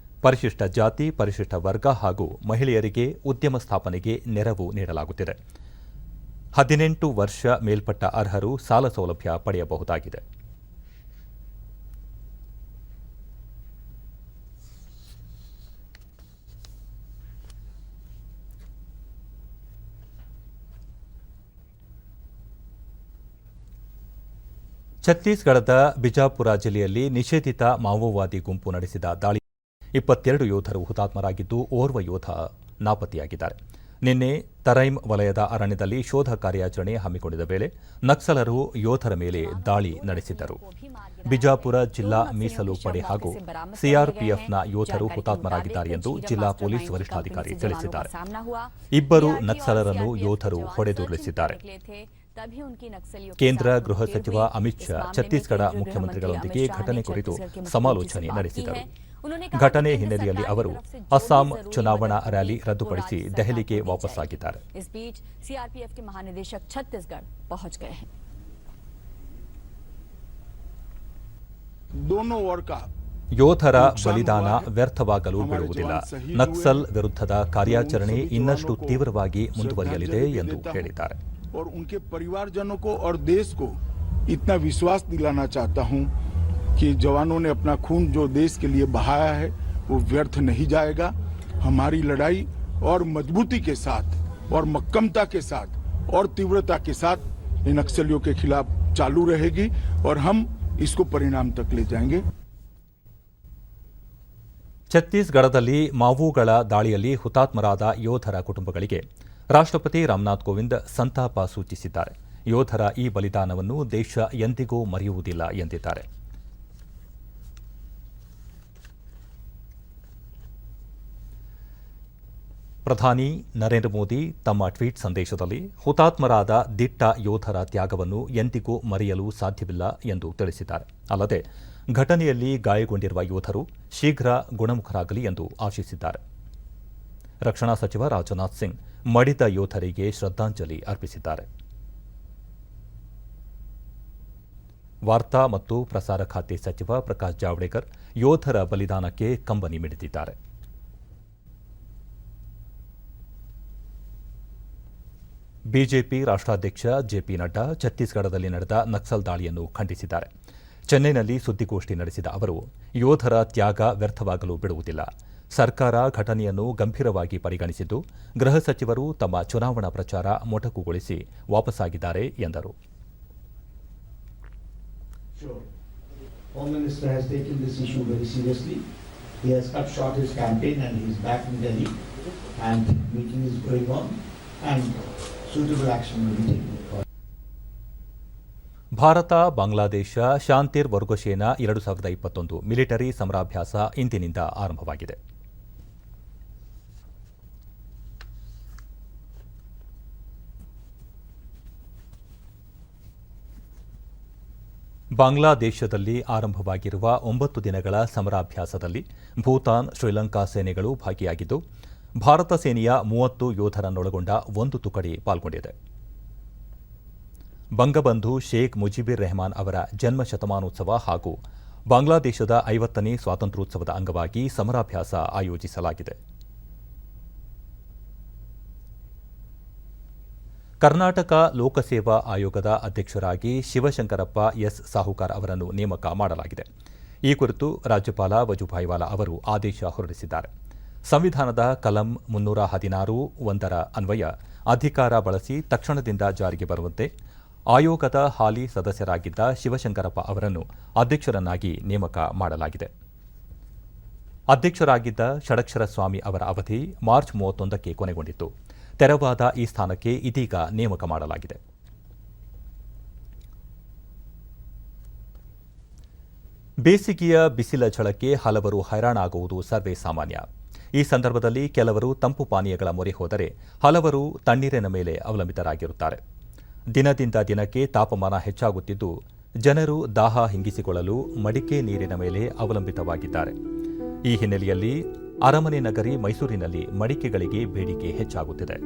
ಪರಿಶಿಷ್ಟ ಜಾತಿ, ಪರಿಶಿಷ್ಟ ವರ್ಗ ಹಾಗೂ ಮಹಿಳೆಯರಿಗೆ ಉದ್ಯಮ ಸ್ಥಾಪನೆಗೆ ನೆರವು ನೀಡಲಾಗುತ್ತಿದೆ. 18 ವರ್ಷ ಮೇಲ್ಪಟ್ಟ ಅರ್ಹರು ಸಾಲ ಸೌಲಭ್ಯ ಪಡೆಯಬಹುದಾಗಿದೆ. ಛತ್ತೀಸ್ಗಢದ ಬಿಜಾಪುರ ಜಿಲ್ಲೆಯಲ್ಲಿ ನಿಷೇಧಿತ ಮಾವೋವಾದಿ ಗುಂಪು ನಡೆಸಿದ ದಾಳಿ 22 ಯೋಧರು ಹುತಾತ್ಮರಾಗಿದ್ದು, ಓರ್ವ ಯೋಧ ನಾಪತ್ತೆಯಾಗಿದ್ದಾರೆ. ನಿನ್ನೆ ತರೈಮ್ ವಲಯದ ಅರಣ್ಯದಲ್ಲಿ ಶೋಧ ಕಾರ್ಯಾಚರಣೆ ಹಮ್ಮಿಕೊಂಡಿದ್ದ ವೇಳೆ ನಕ್ಸಲರು ಯೋಧರ ಮೇಲೆ ದಾಳಿ ನಡೆಸಿದ್ದರು. ಬಿಜಾಪುರ ಜಿಲ್ಲಾ ಮೀಸಲು ಪಡೆ ಹಾಗೂ ಸಿಆರ್ಪಿಎಫ್ನ ಯೋಧರು ಹುತಾತ್ಮರಾಗಿದ್ದಾರೆ ಎಂದು ಜಿಲ್ಲಾ ಪೊಲೀಸ್ ವರಿಷ್ಠಾಧಿಕಾರಿ ತಿಳಿಸಿದ್ದಾರೆ. ಇಬ್ಬರು ನಕ್ಸಲರನ್ನು ಯೋಧರು ಹೊಡೆದುರುಳಿಸಿದ್ದಾರೆ. ಕೇಂದ್ರ ಗೃಹ ಸಚಿವ ಅಮಿತ್ ಶಾ ಛತ್ತೀಸ್ಗಢ ಮುಖ್ಯಮಂತ್ರಿಗಳೊಂದಿಗೆ ಘಟನೆ ಕುರಿತು ಸಮಾಲೋಚನೆ ನಡೆಸಿದರು. ಘಟನೆ ಹಿನ್ನೆಲೆಯಲ್ಲಿ ಅವರು ಅಸ್ಸಾಂ ಚುನಾವಣಾ ರ್ಯಾಲಿ ರದ್ದುಪಡಿಸಿ ದೆಹಲಿಗೆ ವಾಪಸ್ಸಾಗಿದ್ದಾರೆ. ಯೋಧರ ಬಲಿದಾನ ವ್ಯರ್ಥವಾಗಲು ಬಿಡುವುದಿಲ್ಲ. ನಕ್ಸಲ್ ವಿರುದ್ಧದ ಕಾರ್ಯಾಚರಣೆ ಇನ್ನಷ್ಟು ತೀವ್ರವಾಗಿ ಮುಂದುವರಿಯಲಿದೆ ಎಂದು ಹೇಳಿದ್ದಾರೆ. और उनके परिवारजनों को और देश को इतना विश्वास दिलाना चाहता हूं कि जवानों ने अपना खून जो देश के लिए बहाया है वो व्यर्थ नहीं जाएगा. हमारी लड़ाई और मजबूती के साथ और मक्कमता के साथ और तीव्रता के साथ इन नक्सलियों के खिलाफ चालू रहेगी और हम इसको परिणाम तक ले जाएंगे. ಛತ್ತೀಸ್ಗಢದಲ್ಲಿ ಮಾವೋಗಳ ದಾಳಿಯಲ್ಲಿ ಹುತಾತ್ಮರಾದ ಯೋಧರ ಕುಟುಂಬಗಳಿಗೆ ರಾಷ್ಟ್ರಪತಿ ರಾಮನಾಥ್ ಕೋವಿಂದ್ ಸಂತಾಪ ಸೂಚಿಸಿದ್ದಾರೆ. ಯೋಧರ ಈ ಬಲಿದಾನವನ್ನು ದೇಶ ಎಂದಿಗೂ ಮರೆಯುವುದಿಲ್ಲ ಎಂದಿದ್ದಾರೆ. ಪ್ರಧಾನಿ ನರೇಂದ್ರ ಮೋದಿ ತಮ್ಮ ಟ್ವೀಟ್ ಸಂದೇಶದಲ್ಲಿ ಹುತಾತ್ಮರಾದ ದಿಟ್ಟ ಯೋಧರ ತ್ಯಾಗವನ್ನು ಎಂದಿಗೂ ಮರೆಯಲು ಸಾಧ್ಯವಿಲ್ಲ ಎಂದು ತಿಳಿಸಿದ್ದಾರೆ. ಅಲ್ಲದೆ ಘಟನೆಯಲ್ಲಿ ಗಾಯಗೊಂಡಿರುವ ಯೋಧರು ಶೀಘ್ರ ಗುಣಮುಖರಾಗಲಿ ಎಂದು ಆಶಿಸಿದ್ದಾರೆ. ರಕ್ಷಣಾ ಸಚಿವ ರಾಜನಾಥ್ ಸಿಂಗ್ ಮಡಿದ ಯೋಧರಿಗೆ ಶ್ರದ್ಧಾಂಜಲಿ ಅರ್ಪಿಸಿದ್ದಾರೆ. ವಾರ್ತಾ ಮತ್ತು ಪ್ರಸಾರ ಖಾತೆ ಸಚಿವ ಪ್ರಕಾಶ್ ಜಾವಡೇಕರ್ ಯೋಧರ ಬಲಿದಾನಕ್ಕೆ ಕಂಬನಿ ಮಿಡಿದಿದ್ದಾರೆ. ಬಿಜೆಪಿ ರಾಷ್ಟ್ರಾಧ್ಯಕ್ಷ ಜೆಪಿ ನಡ್ಡಾ ಛತ್ತೀಸ್ಗಢದಲ್ಲಿ ನಡೆದ ನಕ್ಸಲ್ ದಾಳಿಯನ್ನು ಖಂಡಿಸಿದ್ದಾರೆ. ಚೆನ್ನೈನಲ್ಲಿ ಸುದ್ದಿಗೋಷ್ಠಿ ನಡೆಸಿದ ಅವರು, ಯೋಧರ ತ್ಯಾಗ ವ್ಯರ್ಥವಾಗಲು ಬಿಡುವುದಿಲ್ಲ. ಸರ್ಕಾರ ಘಟನೆಯನ್ನು ಗಂಭೀರವಾಗಿ ಪರಿಗಣಿಸಿದ್ದು, ಗೃಹ ಸಚಿವರು ತಮ್ಮ ಚುನಾವಣಾ ಪ್ರಚಾರ ಮೊಟಕುಗೊಳಿಸಿ ವಾಪಸ್ಸಾಗಿದ್ದಾರೆ ಎಂದರು. Home Minister has taken this issue very seriously. He has cut short his campaign and he is back in Delhi, and meeting is going on and suitable action will be taken. Bharat Bangladesh Shantir Ogroshena 2021 military ಸಮರಾಭ್ಯಾಸ ಇಂದಿನಿಂದ ಆರಂಭವಾಗಿದೆ. ಬಾಂಗ್ಲಾದೇಶದಲ್ಲಿ ಆರಂಭವಾಗಿರುವ 9 ದಿನಗಳ ಸಮರಾಭ್ಯಾಸದಲ್ಲಿ ಭೂತಾನ್, ಶ್ರೀಲಂಕಾ ಸೇನೆಗಳು ಭಾಗಿಯಾಗಿದ್ದು, ಭಾರತ ಸೇನೆಯ 30 ಯೋಧರನ್ನೊಳಗೊಂಡ ಒಂದು ತುಕಡಿ ಪಾಲ್ಗೊಂಡಿದೆ. ಬಂಗಬಂಧು ಶೇಖ್ ಮುಜಿಬಿರ್ ರೆಹಮಾನ್ ಅವರ ಜನ್ಮ ಶತಮಾನೋತ್ಸವ ಹಾಗೂ ಬಾಂಗ್ಲಾದೇಶದ 50ನೇ ಸ್ವಾತಂತ್ರ್ಯೋತ್ಸವದ ಅಂಗವಾಗಿ ಸಮರಾಭ್ಯಾಸ ಆಯೋಜಿಸಲಾಗಿದೆ. ಕರ್ನಾಟಕ ಲೋಕಸೇವಾ ಆಯೋಗದ ಅಧ್ಯಕ್ಷರಾಗಿ ಶಿವಶಂಕರಪ್ಪ ಎಸ್ ಸಾಹುಕಾರ್ ಅವರನ್ನು ನೇಮಕ ಮಾಡಲಾಗಿದೆ. ಈ ಕುರಿತು ರಾಜ್ಯಪಾಲ ವಜುಭಾಯಿ ವಾಲಾ ಅವರು ಆದೇಶ ಹೊರಡಿಸಿದ್ದಾರೆ. ಸಂವಿಧಾನದ ಕಲಂ 316(1) ಅನ್ವಯ ಅಧಿಕಾರ ಬಳಸಿ ತಕ್ಷಣದಿಂದ ಜಾರಿಗೆ ಬರುವಂತೆ ಆಯೋಗದ ಹಾಲಿ ಸದಸ್ಯರಾಗಿದ್ದ ಶಿವಶಂಕರಪ್ಪ ಅವರನ್ನು ಅಧ್ಯಕ್ಷರನ್ನಾಗಿ ನೇಮಕ ಮಾಡಲಾಗಿದೆ. ಅಧ್ಯಕ್ಷರಾಗಿದ್ದ ಷಡಕ್ಷರ ಸ್ವಾಮಿ ಅವರ ಅವಧಿ ಮಾರ್ಚ್ 31ಕ್ಕೆ ಕೊನೆಗೊಂಡಿತ್ತು. ತೆರವಾದ ಈ ಸ್ಥಾನಕ್ಕೆ ಇದೀಗ ನೇಮಕ ಮಾಡಲಾಗಿದೆ. ಬೇಸಿಗೆಯ ಬಿಸಿಲ ಝಳಕ್ಕೆ ಹಲವರು ಹೈರಾಣಾಗುವುದು ಸರ್ವೇ ಸಾಮಾನ್ಯ. ಈ ಸಂದರ್ಭದಲ್ಲಿ ಕೆಲವರು ತಂಪು ಪಾನೀಯಗಳ ಮೊರೆ ಹೋದರೆ ಹಲವರು ತಣ್ಣೀರಿನ ಮೇಲೆ ಅವಲಂಬಿತರಾಗಿರುತ್ತಾರೆ. ದಿನದಿಂದ ದಿನಕ್ಕೆ ತಾಪಮಾನ ಹೆಚ್ಚಾಗುತ್ತಿದ್ದು, ಜನರು ದಾಹ ಹಿಂಗಿಸಿಕೊಳ್ಳಲು ಮಡಿಕೆ ನೀರಿನ ಮೇಲೆ ಅವಲಂಬಿತವಾಗಿದ್ದಾರೆ. ಈ ಹಿನ್ನೆಲೆಯಲ್ಲಿ ಅರಮನೆ ನಗರಿ ಮೈಸೂರಿನಲ್ಲಿ ಮಡಿಕೆಗಳಿಗೆ ಬೇಡಿಕೆ ಹೆಚ್ಚಾಗುತ್ತಿದೆ.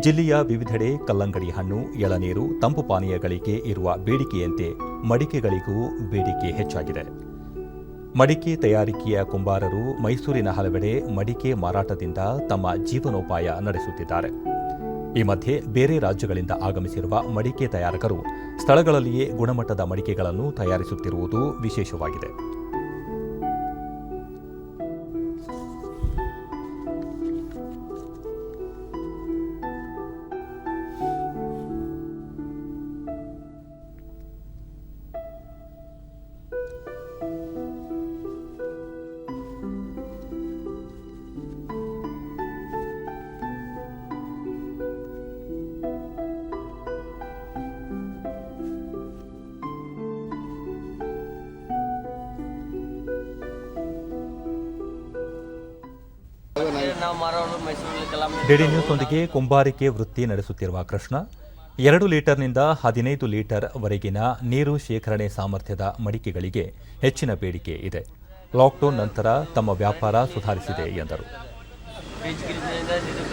ಜಿಲ್ಲೆಯ ವಿವಿಧೆಡೆ ಕಲ್ಲಂಗಡಿ ಹಣ್ಣು, ಎಳನೀರು, ತಂಪು ಪಾನೀಯಗಳಿಗೆ ಇರುವ ಬೇಡಿಕೆಯಂತೆ ಮಡಿಕೆಗಳಿಗೂ ಬೇಡಿಕೆ ಹೆಚ್ಚಾಗಿದೆ. ಮಡಿಕೆ ತಯಾರಿಕೆಯ ಕುಂಬಾರರು ಮೈಸೂರಿನ ಹಲವೆಡೆ ಮಡಿಕೆ ಮಾರಾಟದಿಂದ ತಮ್ಮ ಜೀವನೋಪಾಯ ನಡೆಸುತ್ತಿದ್ದಾರೆ. ಈ ಮಧ್ಯೆ ಬೇರೆ ರಾಜ್ಯಗಳಿಂದ ಆಗಮಿಸಿರುವ ಮಡಿಕೆ ತಯಾರಕರು ಸ್ಥಳಗಳಲ್ಲಿಯೇ ಗುಣಮಟ್ಟದ ಮಡಿಕೆಗಳನ್ನು ತಯಾರಿಸುತ್ತಿರುವುದು ವಿಶೇಷವಾಗಿದೆ. ಡಿಡಿ ನ್ಯೂಸ್ನೊಂದಿಗೆ ಕುಂಬಾರಿಕೆ ವೃತ್ತಿ ನಡೆಸುತ್ತಿರುವ ಕೃಷ್ಣ 2 ಲೀಟರ್ನಿಂದ 15 ಲೀಟರ್ ವರೆಗಿನ ನೀರು ಶೇಖರಣೆ ಸಾಮರ್ಥ್ಯದ ಮಡಿಕೆಗಳಿಗೆ ಹೆಚ್ಚಿನ ಬೇಡಿಕೆ ಇದೆ. ಲಾಕ್ಡೌನ್ ನಂತರ ತಮ್ಮ ವ್ಯಾಪಾರ ಸುಧಾರಿಸಿದೆ ಎಂದರು.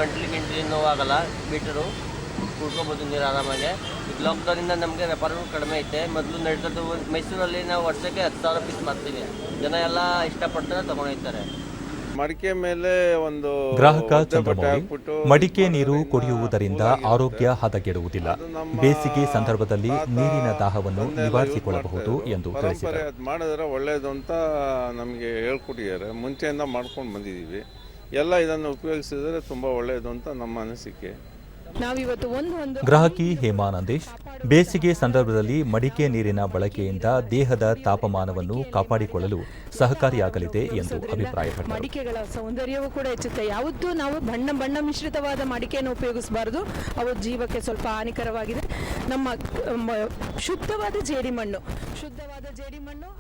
ಗಂಟಲಿ ನೋವಾಗಲ್ಲ, ಮೀಟರು ಕುಡ್ಕೋಬೋದು ನೀರು ಆರಾಮಾಗಿ. ಈಗ ಲಾಕ್ಡೌನಿಂದ ನಮಗೆ ವ್ಯಾಪಾರವೂ ಕಡಿಮೆ ಐತೆ. ಮೊದಲು ನಡೀತದ್ದು ಮೈಸೂರಲ್ಲಿ ನಾವು ವರ್ಷಕ್ಕೆ 10,000 ಪೀಸ್ ಮಾಡ್ತೀವಿ. ಜನ ಎಲ್ಲ ಇಷ್ಟಪಡ್ತಾರೆ, ತಗೊಂಡೋಗ್ತಾರೆ. ಮಡಿಕೆ ಮೇಲೆ ಒಂದು ಗ್ರಾಹಕ ಚಂದ್ರಮೌಳಿ, ಮಡಿಕೆ ನೀರು ಕುಡಿಯುವುದರಿಂದ ಆರೋಗ್ಯ ಹದಗೆಡುವುದಿಲ್ಲ. ಬೇಸಿಗೆ ಸಂದರ್ಭದಲ್ಲಿ ನೀರಿನ ದಾಹವನ್ನು ನಿವಾರಿಸಿಕೊಳ್ಳಬಹುದು ಎಂದು ತಿಳಿಸಿದರು. ಮಾಡಿದ್ರೆ ಒಳ್ಳೆಯದು ಅಂತ ನಮಗೆ ಹೇಳ್ಕೊಟ್ಟಿದ್ದಾರೆ. ಮುಂಚೆಯಿಂದ ಮಾಡ್ಕೊಂಡು ಬಂದಿದ್ದೀವಿ. ಎಲ್ಲ ಇದನ್ನು ಉಪಯೋಗಿಸಿದರೆ ತುಂಬ ಒಳ್ಳೆಯದು ಅಂತ ನಮ್ಮ ಅನಿಸಿಕೆ. ನಾವಿವತ್ತು ಒಂದು ಗ್ರಾಹಕಿ ಹೇಮಾ ನಂದೇಶ್ ಬೇಸಿಗೆ ಸಂದರ್ಭದಲ್ಲಿ ಮಡಿಕೆ ನೀರಿನ ಬಳಕೆಯಿಂದ ದೇಹದ ತಾಪಮಾನವನ್ನು ಕಾಪಾಡಿಕೊಳ್ಳಲು ಸಹಕಾರಿಯಾಗಲಿದೆ ಎಂದು ಅಭಿಪ್ರಾಯಪಟ್ಟರು. ಮಡಿಕೆಗಳ ಸೌಂದರ್ಯವೂ ಕೂಡ ಹೆಚ್ಚುತ್ತೆ. ಯಾವತ್ತೂ ನಾವು ಬಣ್ಣ ಮಿಶ್ರಿತವಾದ ಮಡಿಕೆಯನ್ನು ಉಪಯೋಗಿಸಬಾರದು, ಅವು ಜೀವಕ್ಕೆ ಸ್ವಲ್ಪ ಹಾನಿಕರವಾಗಿದೆ. ನಮ್ಮ ಶುದ್ಧವಾದ ಜೇಡಿಮಣ್ಣು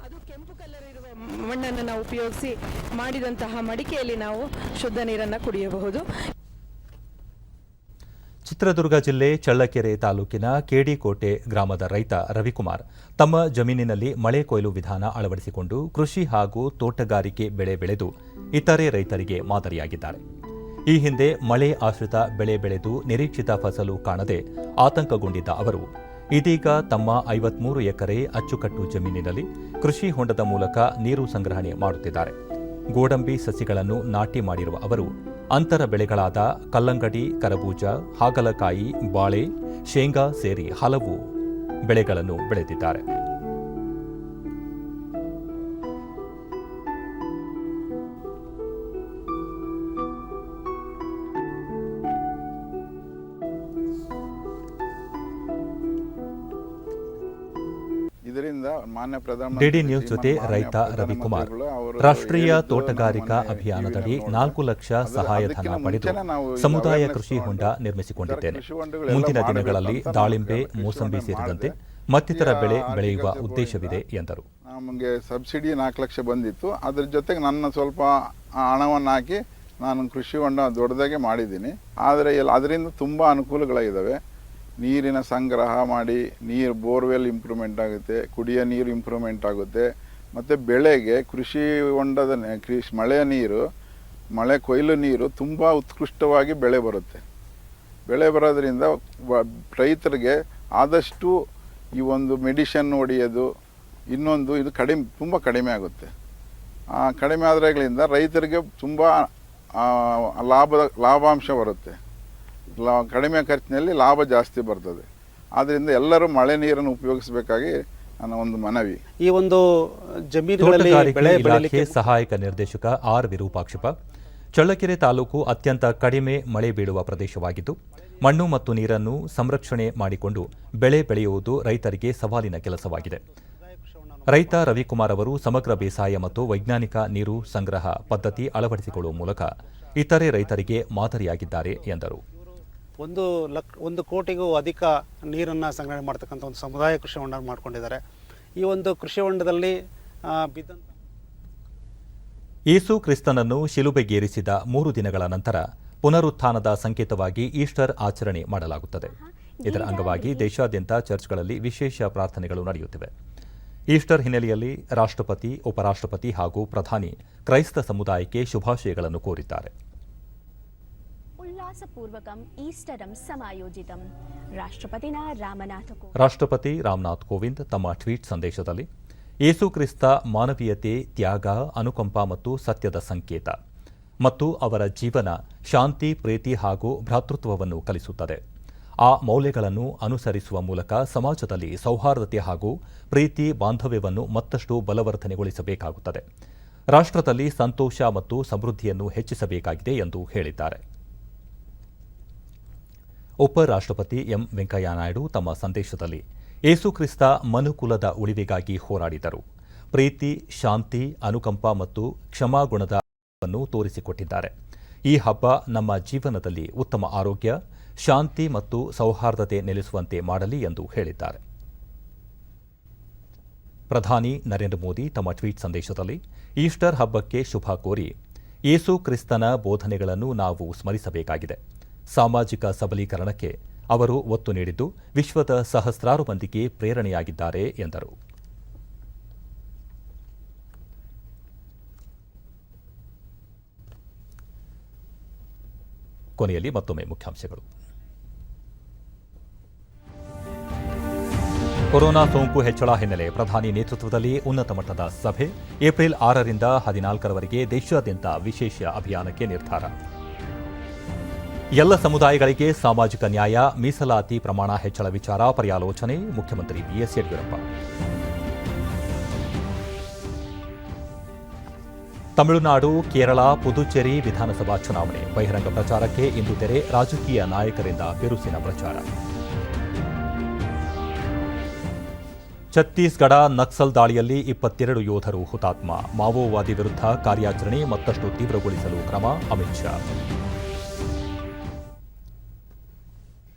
ಅದು ಕೆಂಪು ಕಲರ್ ಇರುವ ಮಣ್ಣನ್ನು ನಾವು ಉಪಯೋಗಿಸಿ ಮಾಡಿದಂತಹ ಮಡಿಕೆಯಲ್ಲಿ ನಾವು ಶುದ್ಧ ನೀರನ್ನು ಕುಡಿಯಬಹುದು. ಚಿತ್ರದುರ್ಗ ಜಿಲ್ಲೆ ಚಳ್ಳಕೆರೆ ತಾಲೂಕಿನ ಕೇಡಿಕೋಟೆ ಗ್ರಾಮದ ರೈತ ರವಿಕುಮಾರ್ ತಮ್ಮ ಜಮೀನಿನಲ್ಲಿ ಮಳೆ ಕೊಯ್ಲು ವಿಧಾನ ಅಳವಡಿಸಿಕೊಂಡು ಕೃಷಿ ಹಾಗೂ ತೋಟಗಾರಿಕೆ ಬೆಳೆ ಬೆಳೆದು ಇತರೆ ರೈತರಿಗೆ ಮಾದರಿಯಾಗಿದ್ದಾರೆ. ಈ ಹಿಂದೆ ಮಳೆ ಆಶ್ರಿತ ಬೆಳೆ ಬೆಳೆದು ನಿರೀಕ್ಷಿತ ಫಸಲು ಕಾಣದೆ ಆತಂಕಗೊಂಡಿದ್ದ ಅವರು ಇದೀಗ ತಮ್ಮ 53 ಎಕರೆ ಅಚ್ಚುಕಟ್ಟು ಜಮೀನಿನಲ್ಲಿ ಕೃಷಿ ಹೊಂಡದ ಮೂಲಕ ನೀರು ಸಂಗ್ರಹಣೆ ಮಾಡುತ್ತಿದ್ದಾರೆ. ಗೋಡಂಬಿ ಸಸಿಗಳನ್ನು ನಾಟಿ ಮಾಡಿರುವ ಅವರು ಅಂತರ ಬೆಳೆಗಳಾದ ಕಲ್ಲಂಗಡಿ, ಕರಬೂಜ, ಹಾಗಲಕಾಯಿ, ಬಾಳೆ, ಶೇಂಗಾ ಸೇರಿ ಹಲವು ಬೆಳೆಗಳನ್ನು ಬೆಳೆದಿದ್ದಾರೆ. ಇದರಿಂದ ಮಾನ್ಯ ಪ್ರಧಾನಮಂತ್ರಿ ಡಿಡಿ ನ್ಯೂಸ್ ಜೊತೆ ರೈತ ರವಿಕುಮಾರ್ ರಾಷ್ಟ್ರೀಯ ತೋಟಗಾರಿಕಾ ಅಭಿಯಾನದಲ್ಲಿ 4 ಲಕ್ಷ ಸಹಾಯಧನ ಪಡೆದು ಸಮುದಾಯ ಕೃಷಿ ಹೊಂಡ ನಿರ್ಮಿಸಿಕೊಂಡಿದ್ದೇನೆ. ಮುಂದಿನ ದಿನಗಳಲ್ಲಿ ದಾಳಿಂಬೆ, ಮೋಸಂಬಿ ಸೇರಿದಂತೆ ಮತ್ತಿತರ ಬೆಳೆ ಬೆಳೆಯುವ ಉದ್ದೇಶವಿದೆ ಎಂದರು. ನಮಗೆ ಸಬ್ಸಿಡಿ 4 ಲಕ್ಷ ಬಂದಿತ್ತು. ಅದರ ಜೊತೆಗೆ ನನ್ನ ಸ್ವಲ್ಪ ಹಣವನ್ನು ಹಾಕಿ ನಾನು ಕೃಷಿ ಹೊಂಡ ದೊಡ್ಡದಾಗೆ ಮಾಡಿದ್ದೀನಿ. ಆದರೆ ಅದರಿಂದ ತುಂಬ ಅನುಕೂಲಗಳಿದ್ದಾವೆ. ನೀರಿನ ಸಂಗ್ರಹ ಮಾಡಿ ನೀರು ಬೋರ್ವೆಲ್ ಇಂಪ್ರೂವ್ಮೆಂಟ್ ಆಗುತ್ತೆ, ಕುಡಿಯೋ ನೀರು ಇಂಪ್ರೂವ್ಮೆಂಟ್ ಆಗುತ್ತೆ, ಮತ್ತು ಬೆಳೆಗೆ ಕೃಷಿ ಹೊಂಡದ ಮಳೆಯ ನೀರು, ಮಳೆ ಕೊಯ್ಲು ನೀರು ತುಂಬ ಉತ್ಕೃಷ್ಟವಾಗಿ ಬೆಳೆ ಬರುತ್ತೆ. ಬೆಳೆ ಬರೋದ್ರಿಂದ ರೈತರಿಗೆ ಆದಷ್ಟು ಈ ಒಂದು ಮೆಡಿಷನ್ ಹೊಡೆಯೋದು ಇನ್ನೊಂದು ಇದು ತುಂಬ ಕಡಿಮೆ ಆಗುತ್ತೆ. ಕಡಿಮೆ ಆದ್ರಿಂದ ರೈತರಿಗೆ ತುಂಬ ಲಾಭಾಂಶ ಬರುತ್ತೆ. ಕಡಿಮೆ ಖರ್ಚಿನಲ್ಲಿ ಲಾಭ ಜಾಸ್ತಿ ಬರ್ತದೆ. ಆದ್ದರಿಂದ ಎಲ್ಲರೂ ಮಳೆ ನೀರನ್ನು ಉಪಯೋಗಿಸಬೇಕಾಗಿ ನನ್ನ ಒಂದು ಮನವಿ. ಈ ಒಂದು ಜಮೀನುಗಳಲ್ಲಿ ತೋಟಗಾರಿಕೆ ಇಲಾಖೆ ಸಹಾಯಕ ನಿರ್ದೇಶಕ ಆರ್ ವಿರೂಪಾಕ್ಷಪ್ಪ, ಚಳ್ಳಕೆರೆ ತಾಲೂಕು ಅತ್ಯಂತ ಕಡಿಮೆ ಮಳೆ ಬೀಳುವ ಪ್ರದೇಶವಾಗಿದ್ದು ಮಣ್ಣು ಮತ್ತು ನೀರನ್ನು ಸಂರಕ್ಷಣೆ ಮಾಡಿಕೊಂಡು ಬೆಳೆ ಬೆಳೆಯುವುದು ರೈತರಿಗೆ ಸವಾಲಿನ ಕೆಲಸವಾಗಿದೆ. ರೈತ ರವಿಕುಮಾರ್ ಅವರು ಸಮಗ್ರ ಬೇಸಾಯ ಮತ್ತು ವೈಜ್ಞಾನಿಕ ನೀರು ಸಂಗ್ರಹ ಪದ್ಧತಿ ಅಳವಡಿಸಿಕೊಳ್ಳುವ ಮೂಲಕ ಇತರೆ ರೈತರಿಗೆ ಮಾದರಿಯಾಗಿದ್ದಾರೆ ಎಂದರು. 1 ಕೋಟಿಗೂ ಅಧಿಕ ನೀರನ್ನು ಸಂಗ್ರಹಣೆ ಮಾಡ್ತಕ್ಕಂಥ ಒಂದು ಸಮುದಾಯ ಕೃಷಿ ಹೊಂಡ ಮಾಡ್ಕೊಂಡಿದ್ದಾರೆ. ಈ ಒಂದು ಕೃಷಿ ಹೊಂಡದಲ್ಲಿ ಬಿದ್ದಂಥ ಯೇಸು ಕ್ರಿಸ್ತನನ್ನು ಶಿಲುಬೆಗೇರಿಸಿದ 3 ದಿನಗಳ ನಂತರ ಪುನರುತ್ಥಾನದ ಸಂಕೇತವಾಗಿ ಈಸ್ಟರ್ ಆಚರಣೆ ಮಾಡಲಾಗುತ್ತದೆ. ಇದರ ಅಂಗವಾಗಿ ದೇಶಾದ್ಯಂತ ಚರ್ಚ್ಗಳಲ್ಲಿ ವಿಶೇಷ ಪ್ರಾರ್ಥನೆಗಳು ನಡೆಯುತ್ತಿವೆ. ಈಸ್ಟರ್ ಹಿನ್ನೆಲೆಯಲ್ಲಿ ರಾಷ್ಟ್ರಪತಿ, ಉಪರಾಷ್ಟ್ರಪತಿ ಹಾಗೂ ಪ್ರಧಾನಿ ಕ್ರೈಸ್ತ ಸಮುದಾಯಕ್ಕೆ ಶುಭಾಶಯಗಳನ್ನು ಕೋರಿದ್ದಾರೆ. ರಾಷ್ಟ್ರಪತಿ ರಾಮನಾಥ್ ಕೋವಿಂದ್ ತಮ್ಮ ಟ್ವೀಟ್ ಸಂದೇಶದಲ್ಲಿ ಯೇಸು ಕ್ರಿಸ್ತ ಮಾನವೀಯತೆ, ತ್ಯಾಗ, ಅನುಕಂಪ ಮತ್ತು ಸತ್ಯದ ಸಂಕೇತ ಮತ್ತು ಅವರ ಜೀವನ ಶಾಂತಿ, ಪ್ರೀತಿ ಹಾಗೂ ಭ್ರಾತೃತ್ವವನ್ನು ಕಲಿಸುತ್ತದೆ. ಆ ಮೌಲ್ಯಗಳನ್ನು ಅನುಸರಿಸುವ ಮೂಲಕ ಸಮಾಜದಲ್ಲಿ ಸೌಹಾರ್ದತೆ ಹಾಗೂ ಪ್ರೀತಿ ಬಾಂಧವ್ಯವನ್ನು ಮತ್ತಷ್ಟು ಬಲವರ್ಧನೆಗೊಳಿಸಬೇಕಾಗುತ್ತದೆ. ರಾಷ್ಟ್ರದಲ್ಲಿ ಸಂತೋಷ ಮತ್ತು ಸಮೃದ್ಧಿಯನ್ನು ಹೆಚ್ಚಿಸಬೇಕಾಗಿದೆ ಎಂದು ಹೇಳಿದ್ದಾರೆ. ಉಪರಾಷ್ಟ್ರಪತಿ ಎಂ ವೆಂಕಯ್ಯನಾಯ್ಡು ತಮ್ಮ ಸಂದೇಶದಲ್ಲಿ ಯೇಸು ಕ್ರಿಸ್ತ ಮನುಕುಲದ ಉಳಿವಿಗಾಗಿ ಹೋರಾಡಿದರು. ಪ್ರೀತಿ, ಶಾಂತಿ, ಅನುಕಂಪ ಮತ್ತು ಕ್ಷಮಾಗುಣದ ವನ್ನು ತೋರಿಸಿಕೊಟ್ಟಿದ್ದಾರೆ. ಈ ಹಬ್ಬ ನಮ್ಮ ಜೀವನದಲ್ಲಿ ಉತ್ತಮ ಆರೋಗ್ಯ, ಶಾಂತಿ ಮತ್ತು ಸೌಹಾರ್ದತೆ ನೆಲೆಸುವಂತೆ ಮಾಡಲಿ ಎಂದು ಹೇಳಿದ್ದಾರೆ. ಪ್ರಧಾನಿ ನರೇಂದ್ರ ಮೋದಿ ತಮ್ಮ ಟ್ವೀಟ್ ಸಂದೇಶದಲ್ಲಿ ಈಸ್ಟರ್ ಹಬ್ಬಕ್ಕೆ ಶುಭ ಕೋರಿ ಯೇಸು ಕ್ರಿಸ್ತನ ಬೋಧನೆಗಳನ್ನು ನಾವು ಸ್ಮರಿಸಬೇಕಾಗಿದೆ. ಸಾಮಾಜಿಕ ಸಬಲೀಕರಣಕ್ಕೆ ಅವರು ಒತ್ತು ನೀಡಿದ್ದು ವಿಶ್ವದ ಸಹಸ್ರಾರು ಮಂದಿಗೆ ಪ್ರೇರಣೆಯಾಗಿದ್ದಾರೆ ಎಂದರು. ಕೊನೆಯಲ್ಲಿ ಮತ್ತೊಮ್ಮೆ ಮುಖ್ಯಾಂಶಗಳು. ಕೊರೋನಾ ಸೋಂಕು ಹೆಚ್ಚಳ ಹಿನ್ನೆಲೆ ಪ್ರಧಾನಿ ನೇತೃತ್ವದಲ್ಲಿ ಉನ್ನತ ಮಟ್ಟದ ಸಭೆ. ಏಪ್ರಿಲ್ 6ರಿಂದ 14ರವರೆಗೆ ದೇಶಾದ್ಯಂತ ವಿಶೇಷ ಅಭಿಯಾನಕ್ಕೆ ನಿರ್ಧಾರ. ಎಲ್ಲ ಸಮುದಾಯಗಳಿಗೆ ಸಾಮಾಜಿಕ ನ್ಯಾಯ, ಮೀಸಲಾತಿ ಪ್ರಮಾಣ ಹೆಚ್ಚಳ ವಿಚಾರ ಪರ್ಯಾಲೋಚನೆ. ಮುಖ್ಯಮಂತ್ರಿ ಬಿಎಸ್ ಯಡಿಯೂರಪ್ಪ. ತಮಿಳುನಾಡು, ಕೇರಳ, ಪುದುಚೇರಿ ವಿಧಾನಸಭಾ ಚುನಾವಣೆ ಬಹಿರಂಗ ಪ್ರಚಾರಕ್ಕೆ ಇಂದು ತೆರೆ. ರಾಜಕೀಯ ನಾಯಕರಿಂದ ಬಿರುಸಿನ ಪ್ರಚಾರ. ಛತ್ತೀಸ್ಗಢ ನಕ್ಸಲ್ ದಾಳಿಯಲ್ಲಿ 22 ಯೋಧರು ಹುತಾತ್ಮ. ಮಾವೋವಾದಿ ವಿರುದ್ಧ ಕಾರ್ಯಾಚರಣೆ ಮತ್ತಷ್ಟು ತೀವ್ರಗೊಳಿಸಲು ಕ್ರಮ. ಅಮಿತ್ ಶಾ.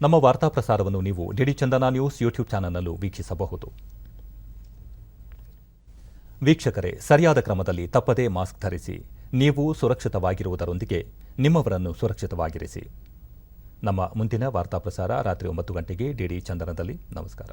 ನಮ್ಮ ವಾರ್ತಾ ಪ್ರಸಾರವನ್ನು ನೀವು ಡಿಡಿ ಚಂದನ ನ್ಯೂಸ್ ಯೂಟ್ಯೂಬ್ ಚಾನೆಲ್ನಲ್ಲೂ ವೀಕ್ಷಿಸಬಹುದು. ವೀಕ್ಷಕರೇ, ಸರಿಯಾದ ಕ್ರಮದಲ್ಲಿ ತಪ್ಪದೇ ಮಾಸ್ಕ್ ಧರಿಸಿ. ನೀವು ಸುರಕ್ಷಿತವಾಗಿರುವುದರೊಂದಿಗೆ ನಿಮ್ಮವರನ್ನು ಸುರಕ್ಷಿತವಾಗಿರಿಸಿ. ನಮ್ಮ ಮುಂದಿನ ವಾರ್ತಾ ಪ್ರಸಾರ ರಾತ್ರಿ 9 ಗಂಟೆಗೆ ಡಿಡಿ ಚಂದನದಲ್ಲಿ. ನಮಸ್ಕಾರ.